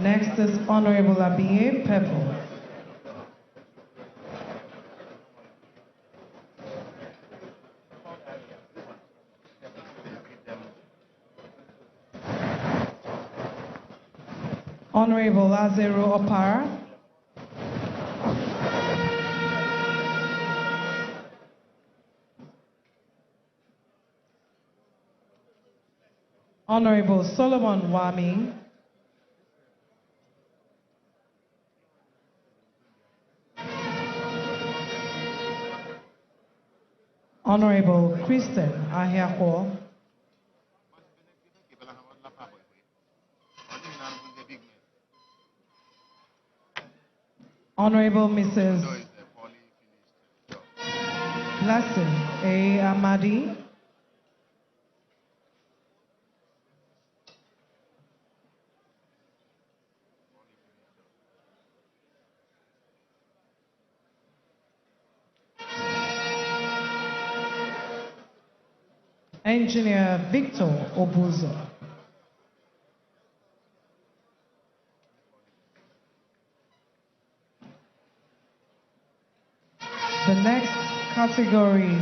S4: Next is Honorable Abiye Pepple. Honorable Azero Opara. Honorable Solomon Wami. Honorable Kristen Ahiako. Honorable Mrs. Blessing A. Amadi. Engineer Victor Obuzo. The next category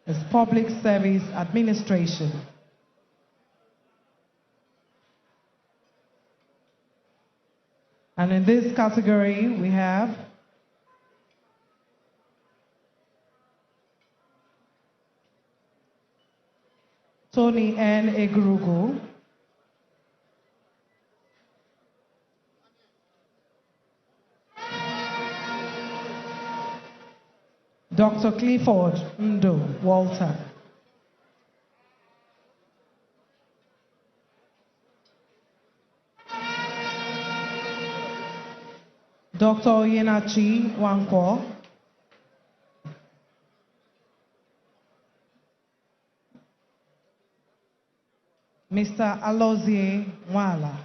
S4: is Public Service Administration. And in this category, we have Tony N. Egurugu, Dr. Clifford Ndo Walter, Dr. Oyenachi Wankwo, Mr. Alozie Mwala,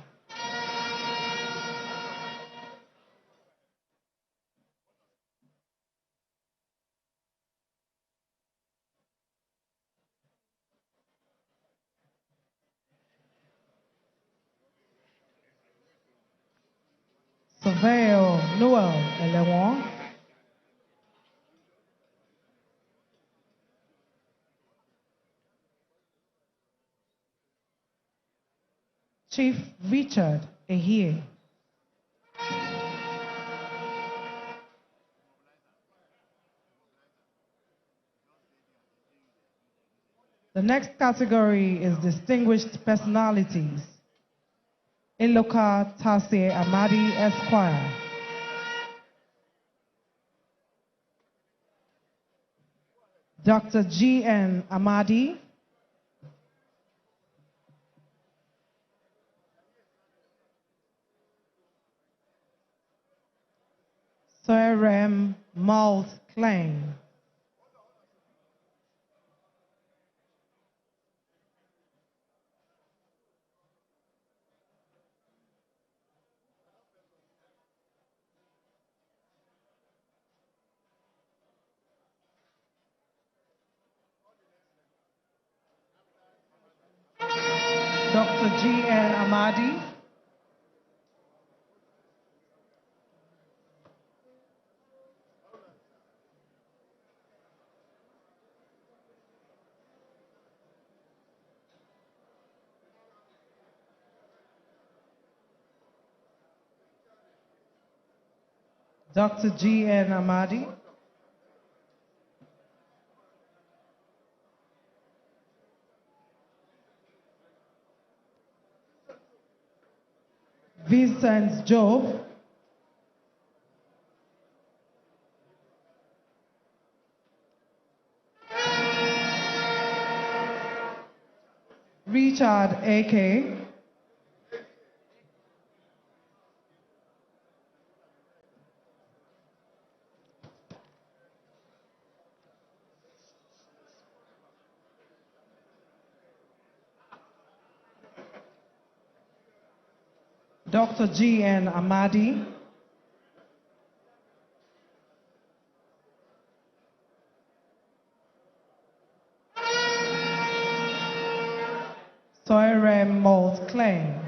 S4: Surveyor Noel Elewon, Chief Richard Ehie, the next category is Distinguished Personalities. Iloka Tase Amadi Esquire, Dr. G.N. Amadi, Soerem Malt Klein, Dr. G.N. Amadi, Dr. G.N. Amadi, Vincent Job, Richard A.K., Dr. G.N. Amadi, Soerem Malt Klein,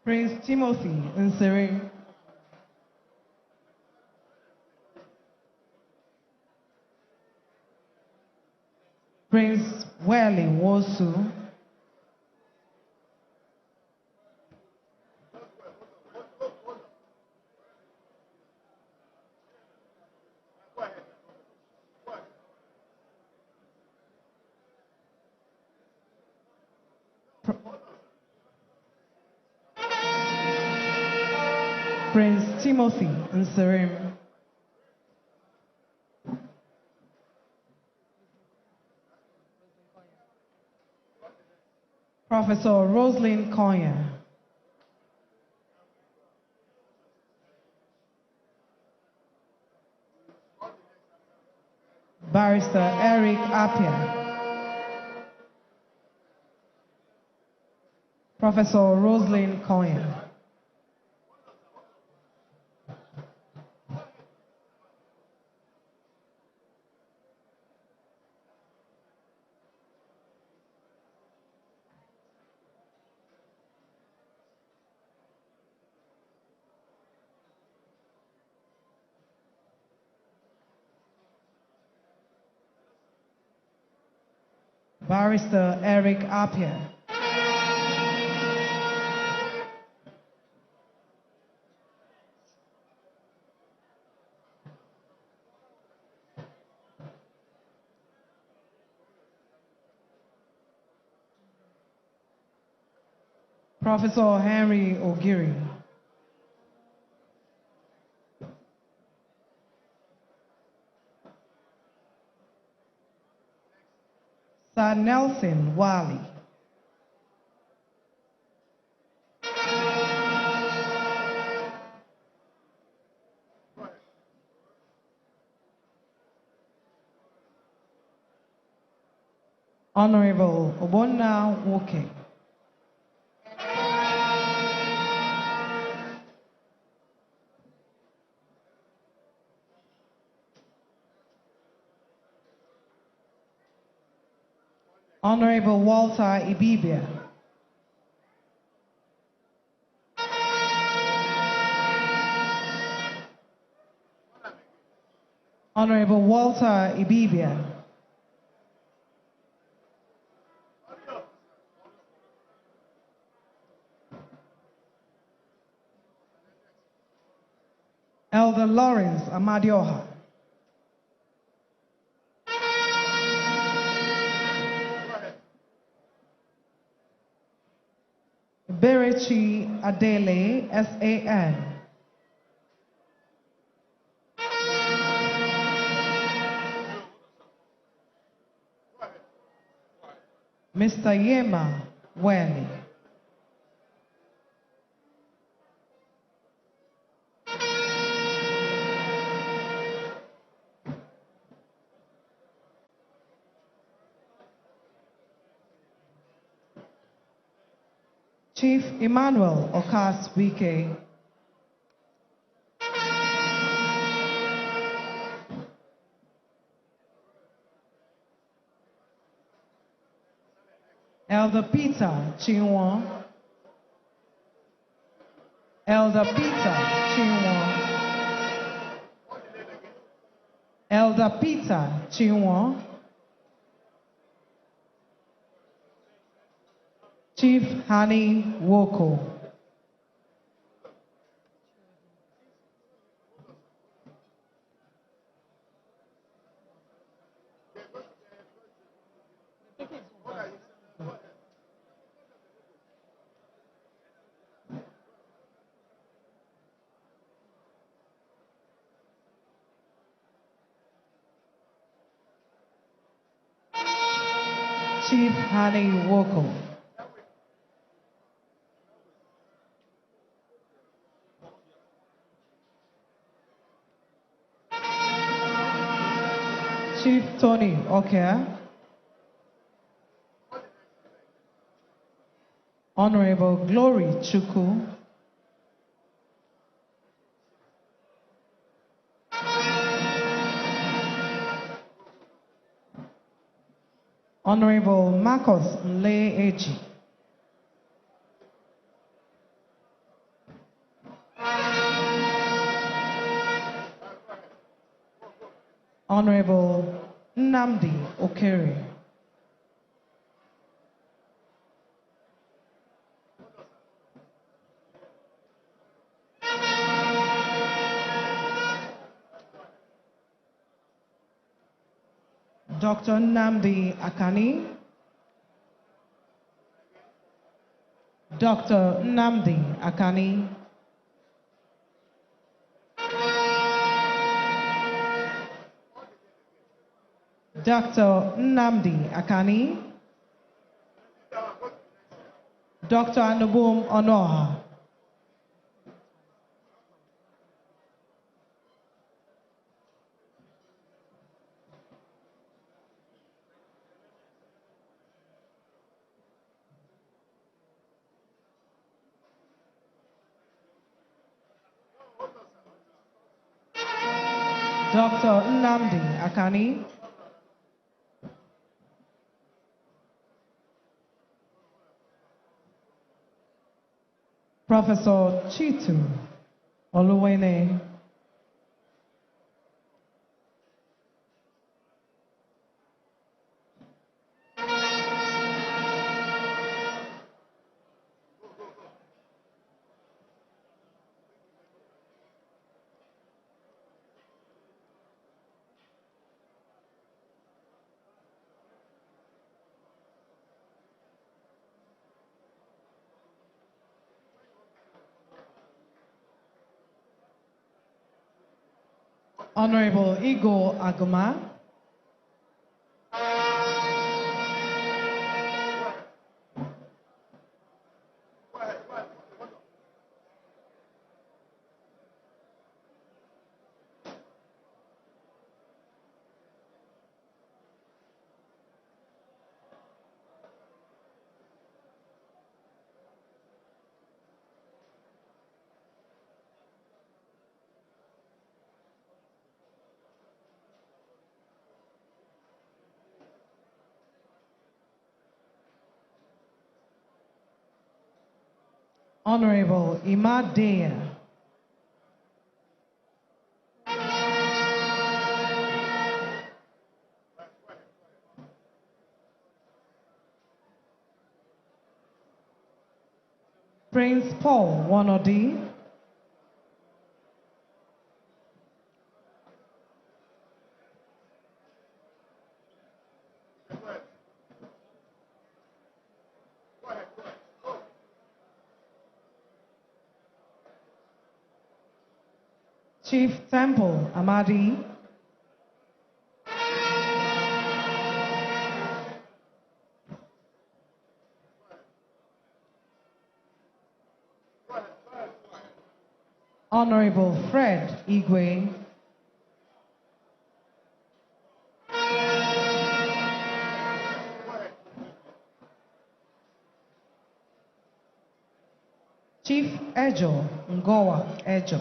S4: Prince Timothy Nsere, Prince Wele Wosu, Prince Timothy Nserem, Professor Rosalind Konya, Barrister Eric Appiah, Professor Rosalind Konya, Barrister Eric Appiah. Professor Henry Ogiri. Sir Nelson Wali. Honorable Obonna Woke. Honorable Walter Ibibia. Honorable Walter Ibibia. Elder Lawrence Amadioha. Berechi Adele, SAN. Mr. Yema Wele. Chief Emmanuel Okas Wike. Elder Peter Chinwon. Elder Peter Chinwon. Elder Peter Chinwon. Chief Hani Woko. Chief Hani Woko. Chief Tony Okia. Honorable Glory Chuku. Honorable Marcus Nle Eji. Honorable Nnamdi Okere. Dr. Nnamdi Akani. Dr. Nnamdi Akani. Dr. Nnamdi Akani. Dr. Anubum Onoha. Dr. Nnamdi Akani. Professor Chitu Oluwene. Honorable Igor Aguma. Honorable Imadea. Prince Paul Wanodi. Chief Temple Amadi. Honorable Fred Igwe. Chief Ejo Ngowa Ejo.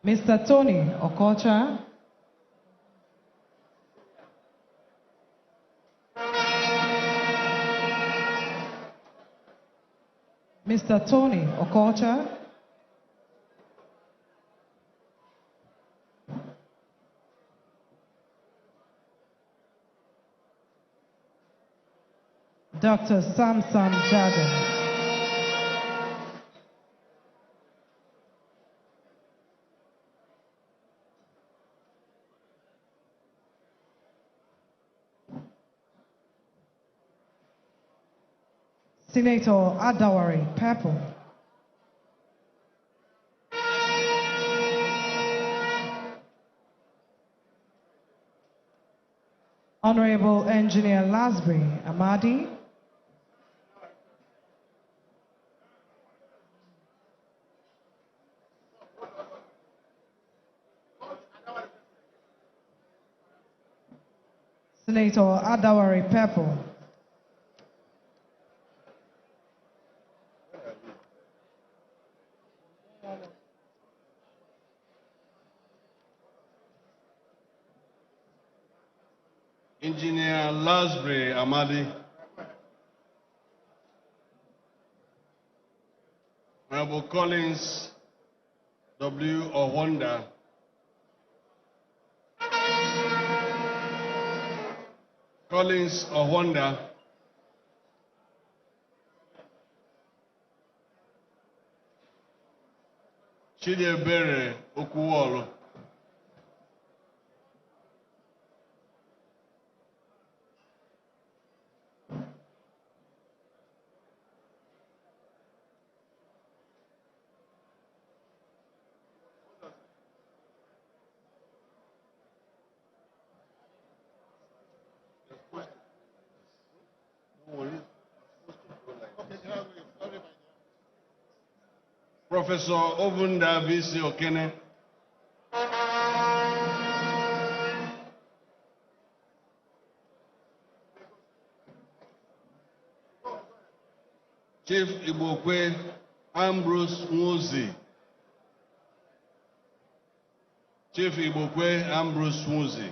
S4: Mr. Tony Okocha. Mr. Tony Okocha. Dr. Samson Jaden. Senator Adawari Purple. Honorable Engineer Lasbury Amadi. Senator Adawari Purple.
S1: Engineer Lasbury Amadi. Honorable Collins W. Owonda. Collins Owonda. Chidiebere Okuwolo. Professor Ovunda Visi Okene. Chief Ibokwe Ambrose Nwuzi. Chief Ibokwe Ambrose Nwuzi.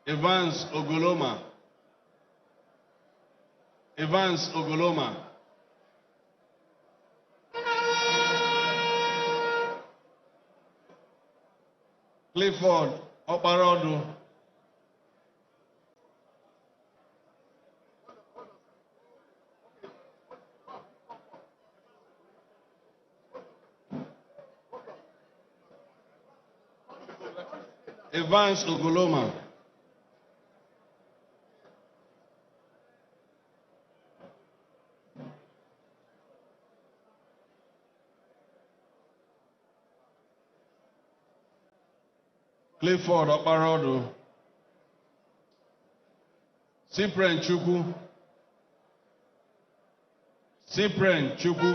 S1: Evans Ogoloma. Evans Ogoloma. Clifford Oparodu. Evans Ogoloma. Clifford Okparodo. Cyprian Chukwu. Cyprian Chukwu.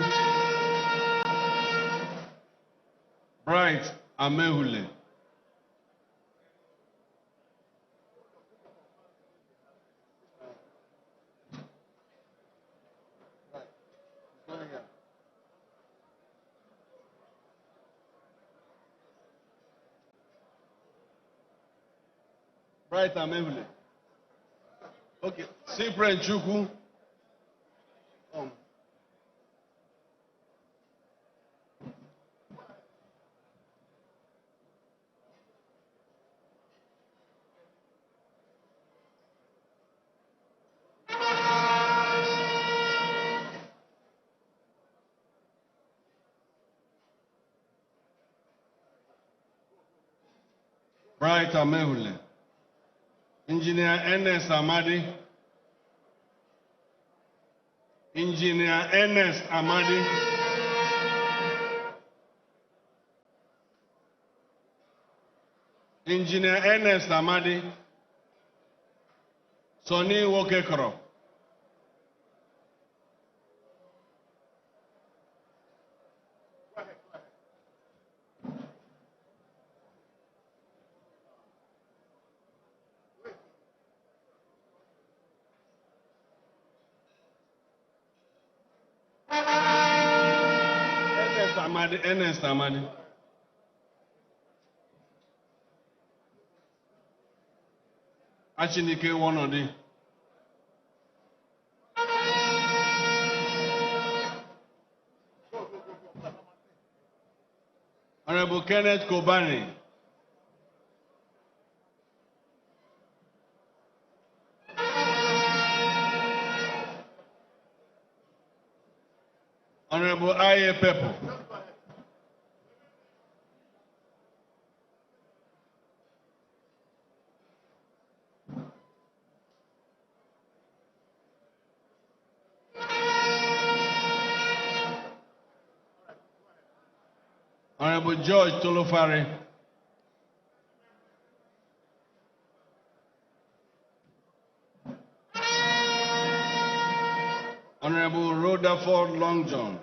S1: Bright Amehule. Bright Amehule. Okay, Cyprian Chukwu. Bright Amehule. Engineer Ernest Amadi. Engineer Ernest Amadi. Engineer Ernest Amadi. Sonny Wokekro. Ernest Amadi. Achinike Wonodi. Honorable Kenneth Kobani. Honorable Aye Pepo. Honorable George Tolofare. Honorable Rutherford Long John.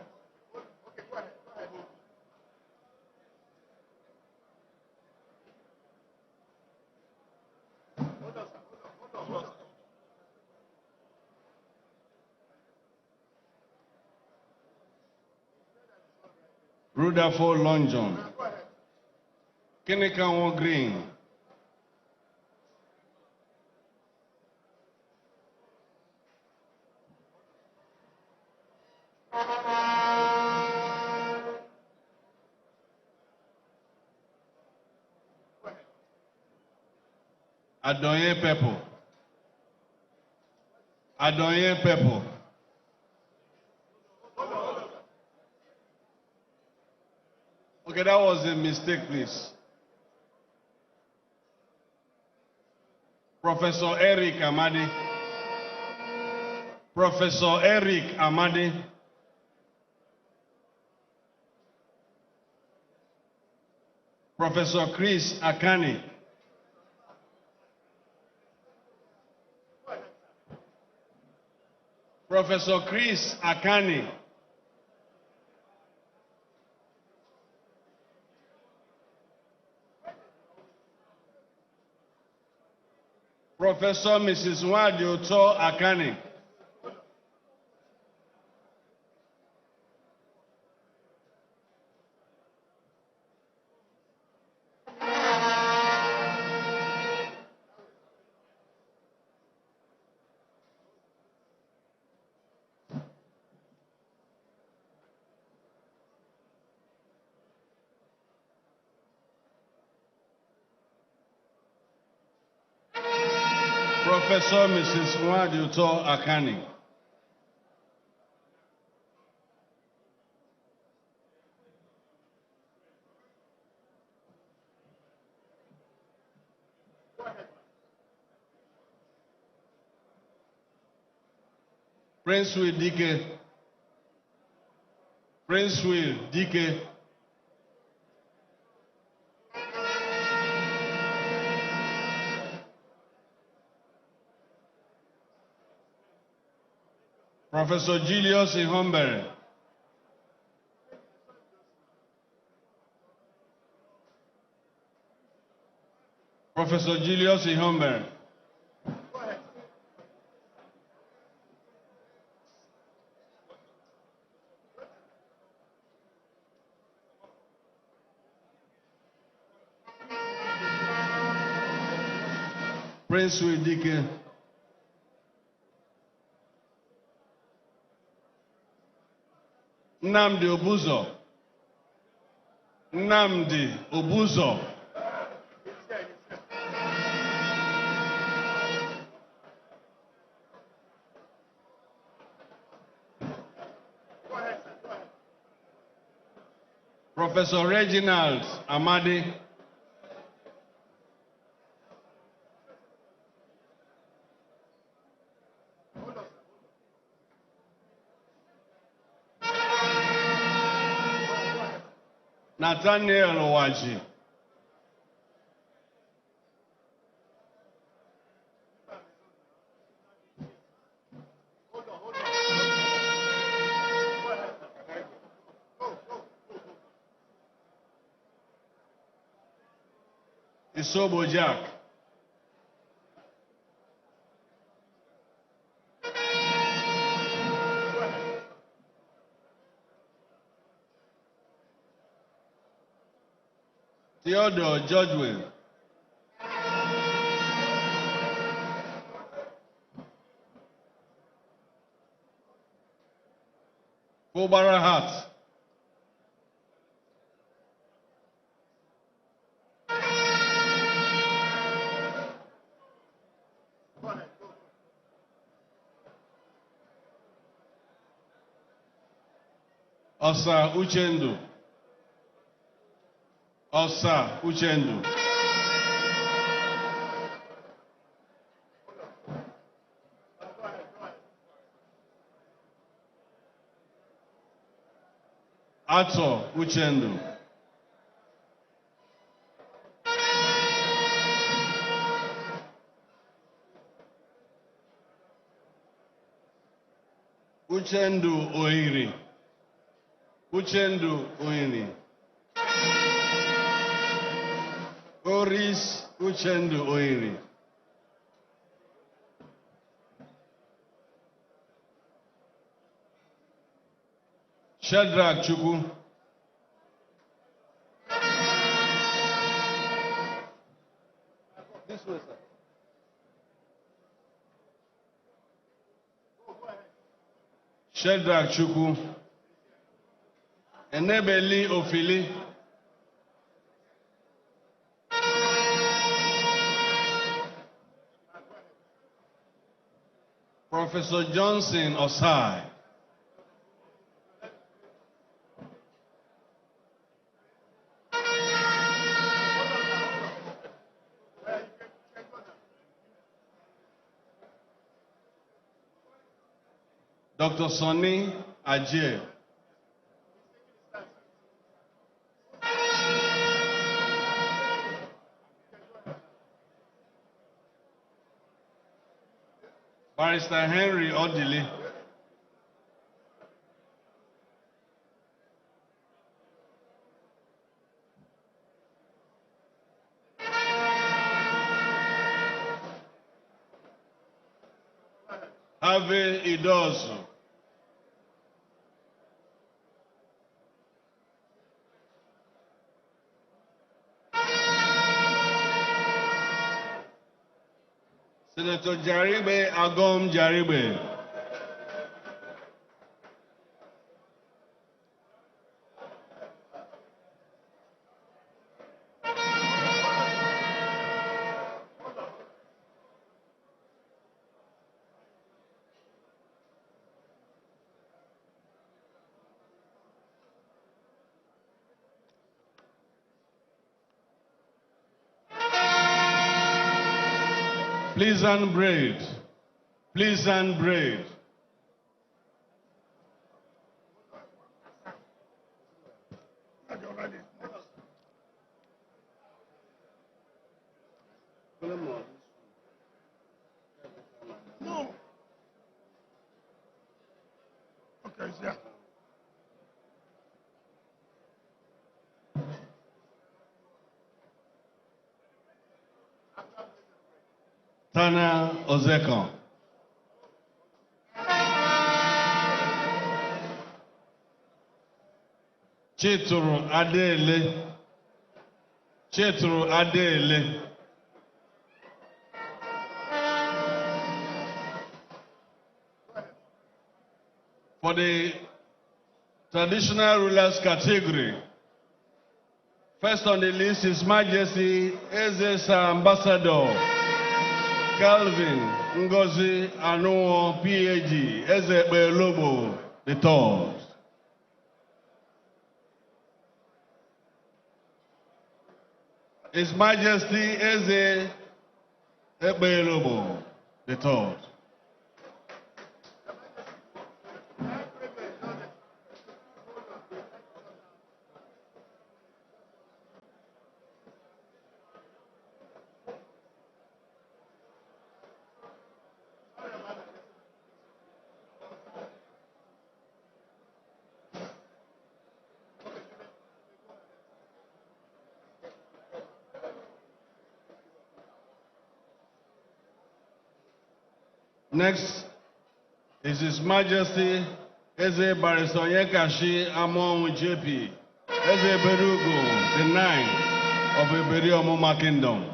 S1: Rutherford Long John. Kennekanwo Green. Adonye Pepo. Adonye Pepo. Okay, that was a mistake, please. Professor Eric Amadi. Professor Eric Amadi. Professor Chris Akani. Professor Chris Akani. Professor Mrs. Wadioto Akani. Professor Mrs. Wadioto Akani. Prince Will Dike. Prince Will Dike. Professor Julius Ihombere. Professor Julius Ihombere. Prince Will Dike. Nnamdi Obuzo. Nnamdi Obuzo. Professor Reginald Amadi. Nathaniel Owaji. Isobo Jack. Theodore Judgewell. Kobara Hart. Osa Uchendu. Osa Uchendu. Ato Uchendu. Uchendu Oiri. Uchendu Oiri. Oris Uchendu Oiri. Shadrach Chukwu. This way, sir. Shadrach Chukwu. Enebeli Ofili. Professor Johnson Osai. Dr. Sonny Ajay. Barrister Henry Odili. Ave Idozu. Senator Jaribe Agom Jaribe. Pleasant Braid. Pleasant Braid.
S5: No. Okay, yeah.
S1: Tana Ozekon. Cheturu Adele. Cheturu Adele. For the traditional rulers category, first on the list is Majesty Eze Ambassador Calvin Ngozi Anuo PAG Eze Belobo III. His Majesty Eze Belobo III. Next is His Majesty Eze Barisonye Kashi Amon JP, Eze Berugo, the ninth of Iberi Omuma Kingdom.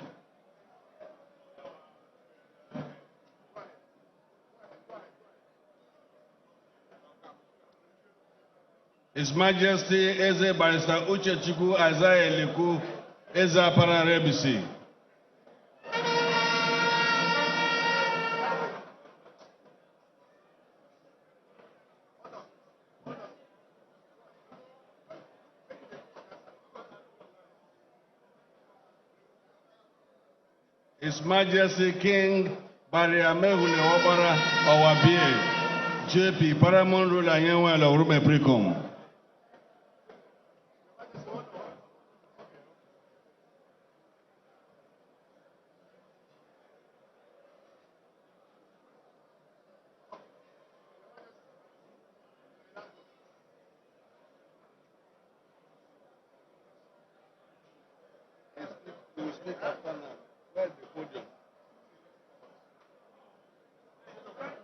S1: His Majesty Eze Barrister Uchechukwu Isaiah Eliku, Eze Apara Rebisi. His Majesty King Bariamehule Obara Owabie, JP Paramount Ruler Yenwele Orume Precom.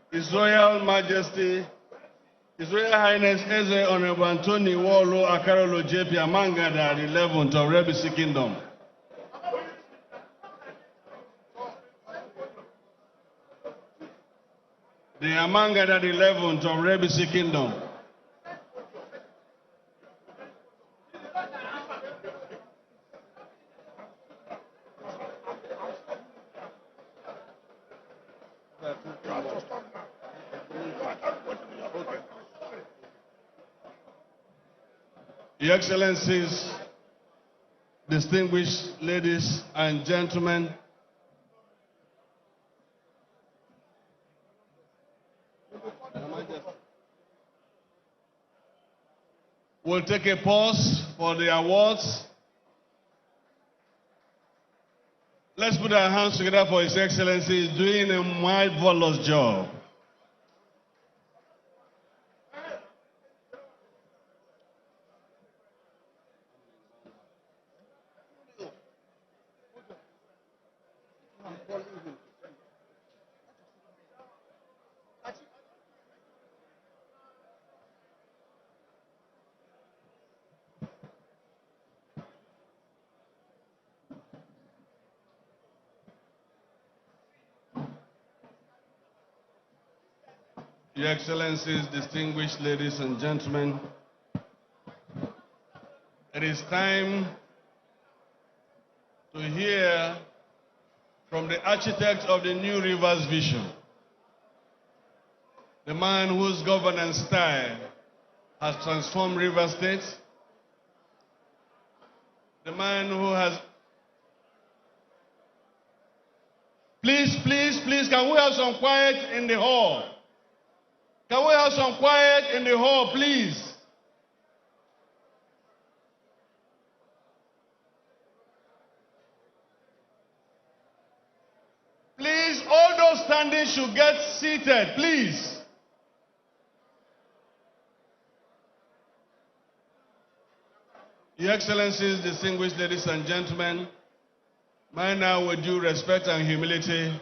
S1: His Royal Majesty, His Royal Highness Eze Honorable Anthony Wolo Akarolo JP Amangada, the 11th of Rebisi Kingdom. The Amangada, the 11th of Rebisi Kingdom. Your Excellencies, distinguished ladies and gentlemen, we'll take a pause for the awards. Let's put our hands together for His Excellency doing a marvelous job. Your Excellencies, distinguished ladies and gentlemen, it is time to hear from the architect of the New Rivers Vision, the man whose governance style has transformed River State, the man who has... Please, can we have some quiet in the hall? Can we have some quiet in the hall, please? standing should get seated, please. Your Excellencies, distinguished ladies and gentlemen, may I now, with due respect and humility,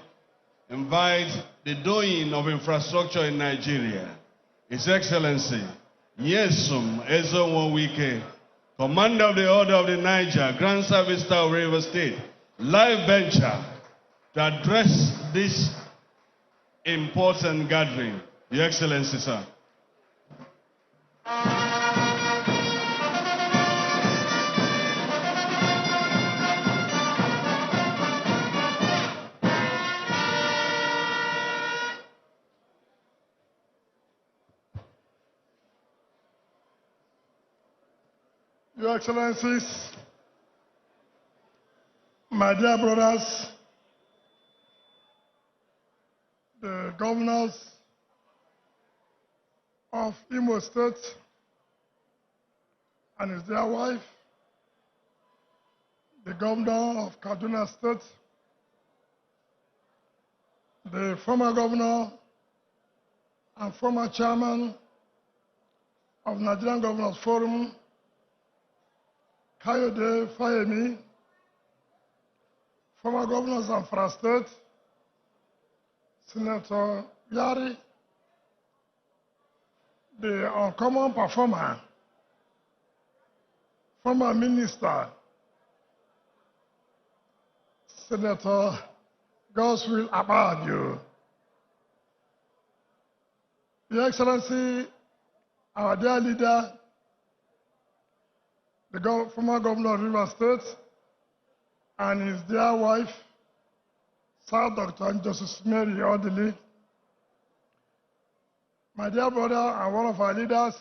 S1: invite the doyen of infrastructure in Nigeria, His Excellency, Nyesom Ezenwo Wike, Commander of the Order of the Niger, Grand Service Star of Rivers State, live venture to address this important gathering. Your Excellency, sir.
S13: Your Excellencies, my dear brothers, the governors of Imo State and his dear wife, the governor of Kaduna State, the former governor and former chairman of Nigerian Governors Forum, Kayode Fayemi, former governor of Zamfara State, Senator Yari, the uncommon performer, former minister, Senator Godswill Akpabio, Your Excellency, our dear leader, the former governor of Rivers State, and his dear wife, Sir Dr. Justice Mary Odili, my dear brother and one of our leaders,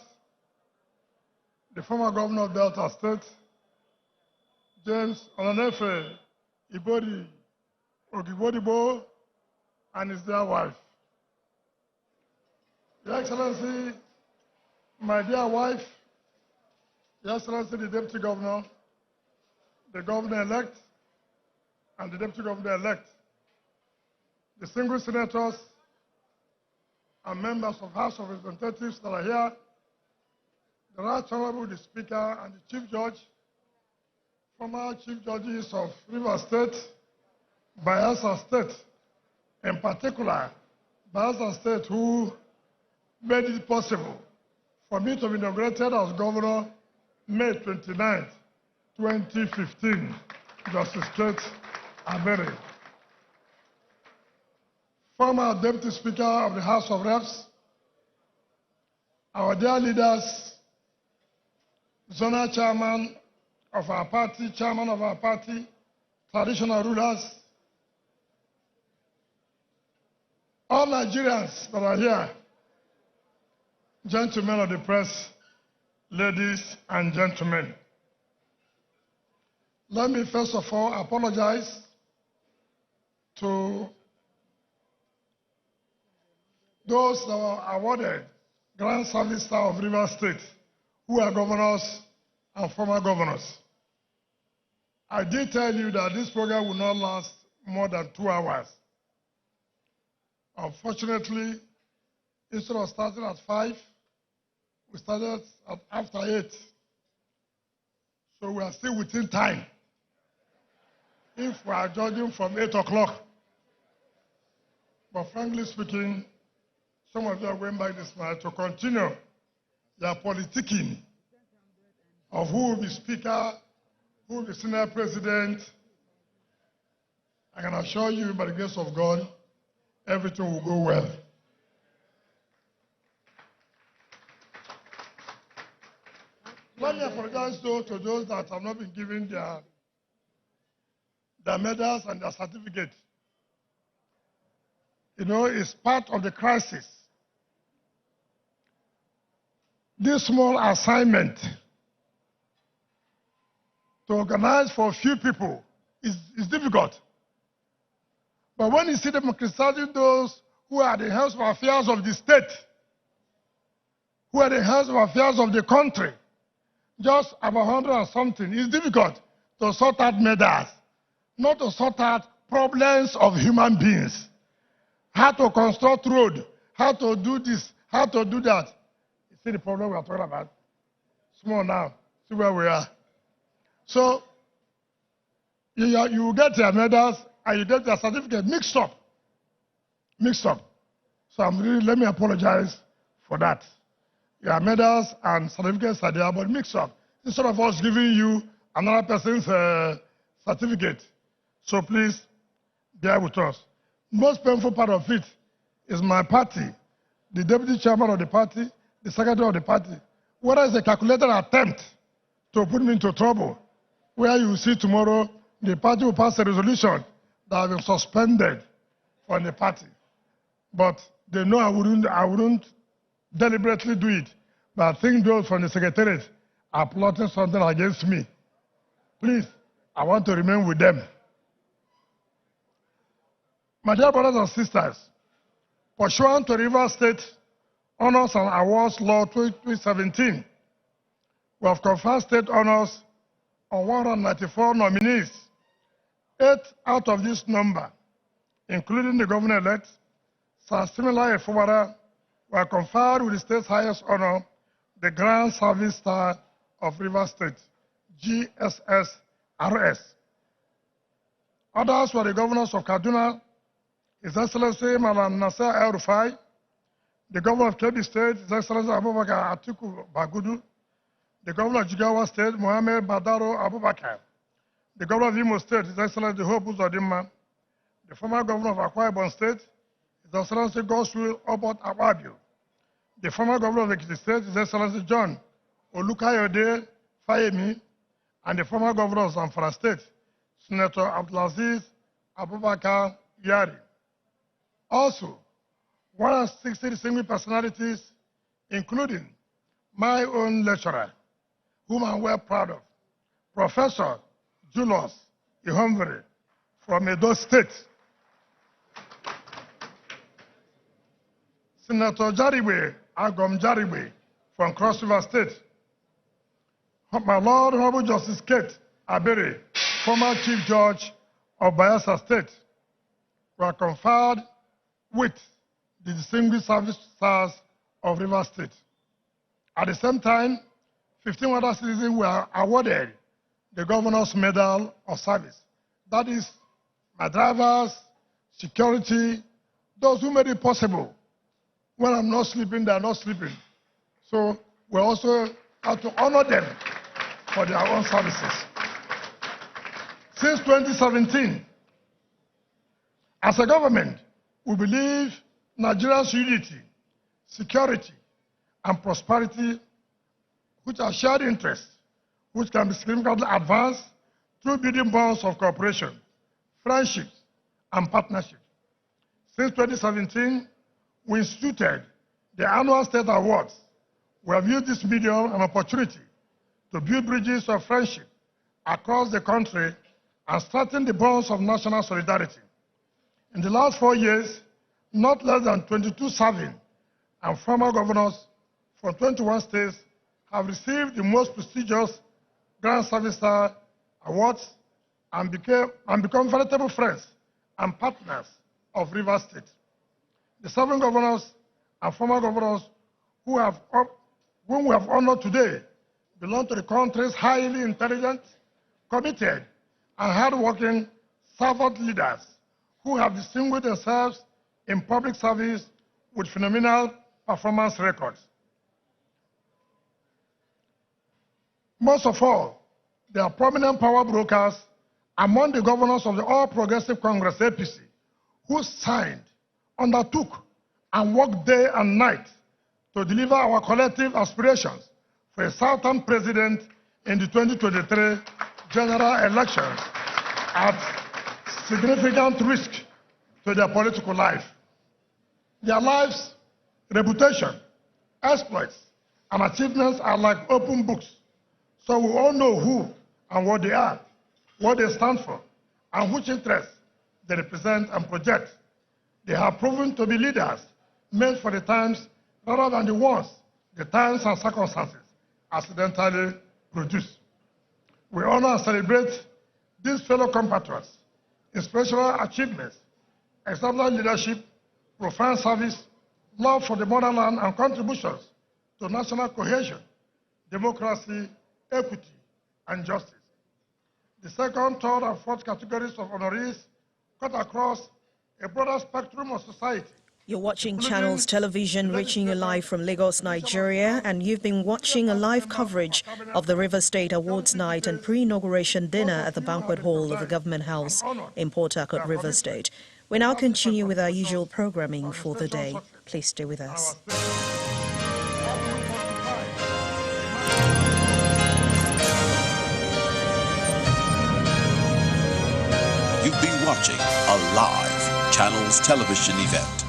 S13: the former governor of Delta State, James Ononefe Ibori Ogibodibo, and his dear wife. Your Excellency, my dear wife, Your Excellency, the Deputy Governor, the Governor-elect, and the Deputy Governor-elect, distinguished senators and members of House of Representatives that are here, the Right Honorable the Speaker and the Chief Judge, former Chief Judges of Rivers State, Bayelsa State, in particular, Bayelsa State, who made it possible for me to be inaugurated as Governor May 29, 2015, Justice State Abere. Former Deputy Speaker of the House of Reps, our dear leaders, Zonal Chairman of our party, Chairman of our party, traditional rulers, all Nigerians that are here, gentlemen of the press, ladies and gentlemen. Let me first of all apologize to those that were awarded Grand Service Star of Rivers State, who are governors and former governors. I did tell you that this program will not last more than 2 hours. Unfortunately, instead of starting at 5, we started at after 8. So we are still within time. If we are judging from 8 o'clock. But frankly speaking, some of you are going back this night to continue their politicking of who will be Speaker, who will be Senate President. I can assure you, by the grace of God, everything will go well. Let me apologize, though, to those that have not been given their medals and their certificate. You know, it's part of the crisis. This small assignment to organize for a few people is difficult. But when you see them criticizing those who are the heads of affairs of the state, who are the heads of affairs of the country, just about 100 and something, it's difficult to sort out medals, not to sort out problems of human beings. how to construct road, how to do this, how to do that. You see the problem we are talking about? Small now. See where we are. So, you get your medals and you get your certificate mixed up. Mixed up. So let me apologize for that. Your medals and certificates are there, but mixed up. Instead of us giving you another person's certificate. So please, bear with us. Most painful part of it is my party, the deputy chairman of the party, the secretary of the party. Whether it's a calculated attempt to put me into trouble, where you see tomorrow the party will pass a resolution that has been suspended from the party. But they know I wouldn't deliberately do it. But I think those from the secretariat are plotting something against me. Please, I want to remain with them. My dear brothers and sisters, pursuant to Rivers State Honors and Awards Law 2017, we have conferred state honors on 194 nominees. 8 out of this number, including the governor-elect, Sir Similar Efubara, were conferred with the state's highest honor, the Grand Service Star of Rivers State, GSS-RS. Others were the governors of Kaduna, His Excellency Malam Nasser El Rufai, the governor of Kebbi State, His Excellency Abubakar Atiku Bagudu, the governor of Jigawa State, Mohammed Badaro Abubakar, the governor of Imo State, His Excellency Hope Uzodimma, the former governor of Akpabio State, His Excellency Godswill Obot Akpabio, the former governor of Ekiti State, His Excellency John Olukayode Fayemi, and the former governor of Zamfara State, Senator Abdulaziz Abubakar Yari. Also, 160 distinguished personalities, including my own lecturer, whom I'm well proud of, Professor Julius Ihomvere from Edo State, Senator Jariwe Agom Jariwe from Cross River State, my Lord Honorable Justice Kate Abere, former Chief Judge of Bayelsa State, were conferred with the Distinguished Service Stars of Rivers State. At the same time, 15 other citizens were awarded the Governor's Medal of Service. That is, my drivers, security, those who made it possible. When I'm not sleeping, they are not sleeping. So we also have to honor them for their own services. Since 2017, as a government, we believe Nigeria's unity, security, and prosperity, which are shared interests, which can be significantly advanced through building bonds of cooperation, friendship, and partnership. Since 2017, we instituted the annual State Awards. We have used this medium and opportunity to build bridges of friendship across the country and strengthen the bonds of national solidarity. In the last 4 years, not less than 22 serving and former governors from 21 states have received the most prestigious Grand Service Star Awards and become veritable friends and partners of Rivers State. The 7 governors and former governors whom we have honored today belong to the country's highly intelligent, committed, and hardworking servant leaders who have distinguished themselves in public service with phenomenal performance records. Most of all, they are prominent power brokers among the governors of the All Progressive Congress, APC, who signed, undertook, and worked day and night to deliver our collective aspirations for a Southern president in the 2023 general elections at significant risk to their political life. Their lives, reputation, exploits, and achievements are like open books, so we all know who and what they are, what they stand for, and which interests they represent and project. They have proven to be leaders made for the times rather than the ones the times and circumstances accidentally produce. We honor and celebrate these fellow compatriots' inspirational achievements, exemplary leadership,
S5: profound service, love for the motherland, and contributions to national cohesion, democracy, equity, and justice. The second, third, and fourth categories of honorees cut across a broader spectrum of society.
S17: You're watching Channels Television, reaching you live from Lagos, Nigeria, and you've been watching a live coverage of the River State Awards Night and pre-inauguration dinner at the banquet hall of the Government House in Port Harcourt, River State. We now continue with our usual programming for the day. Please stay with us.
S18: You've been watching a live Channels Television event.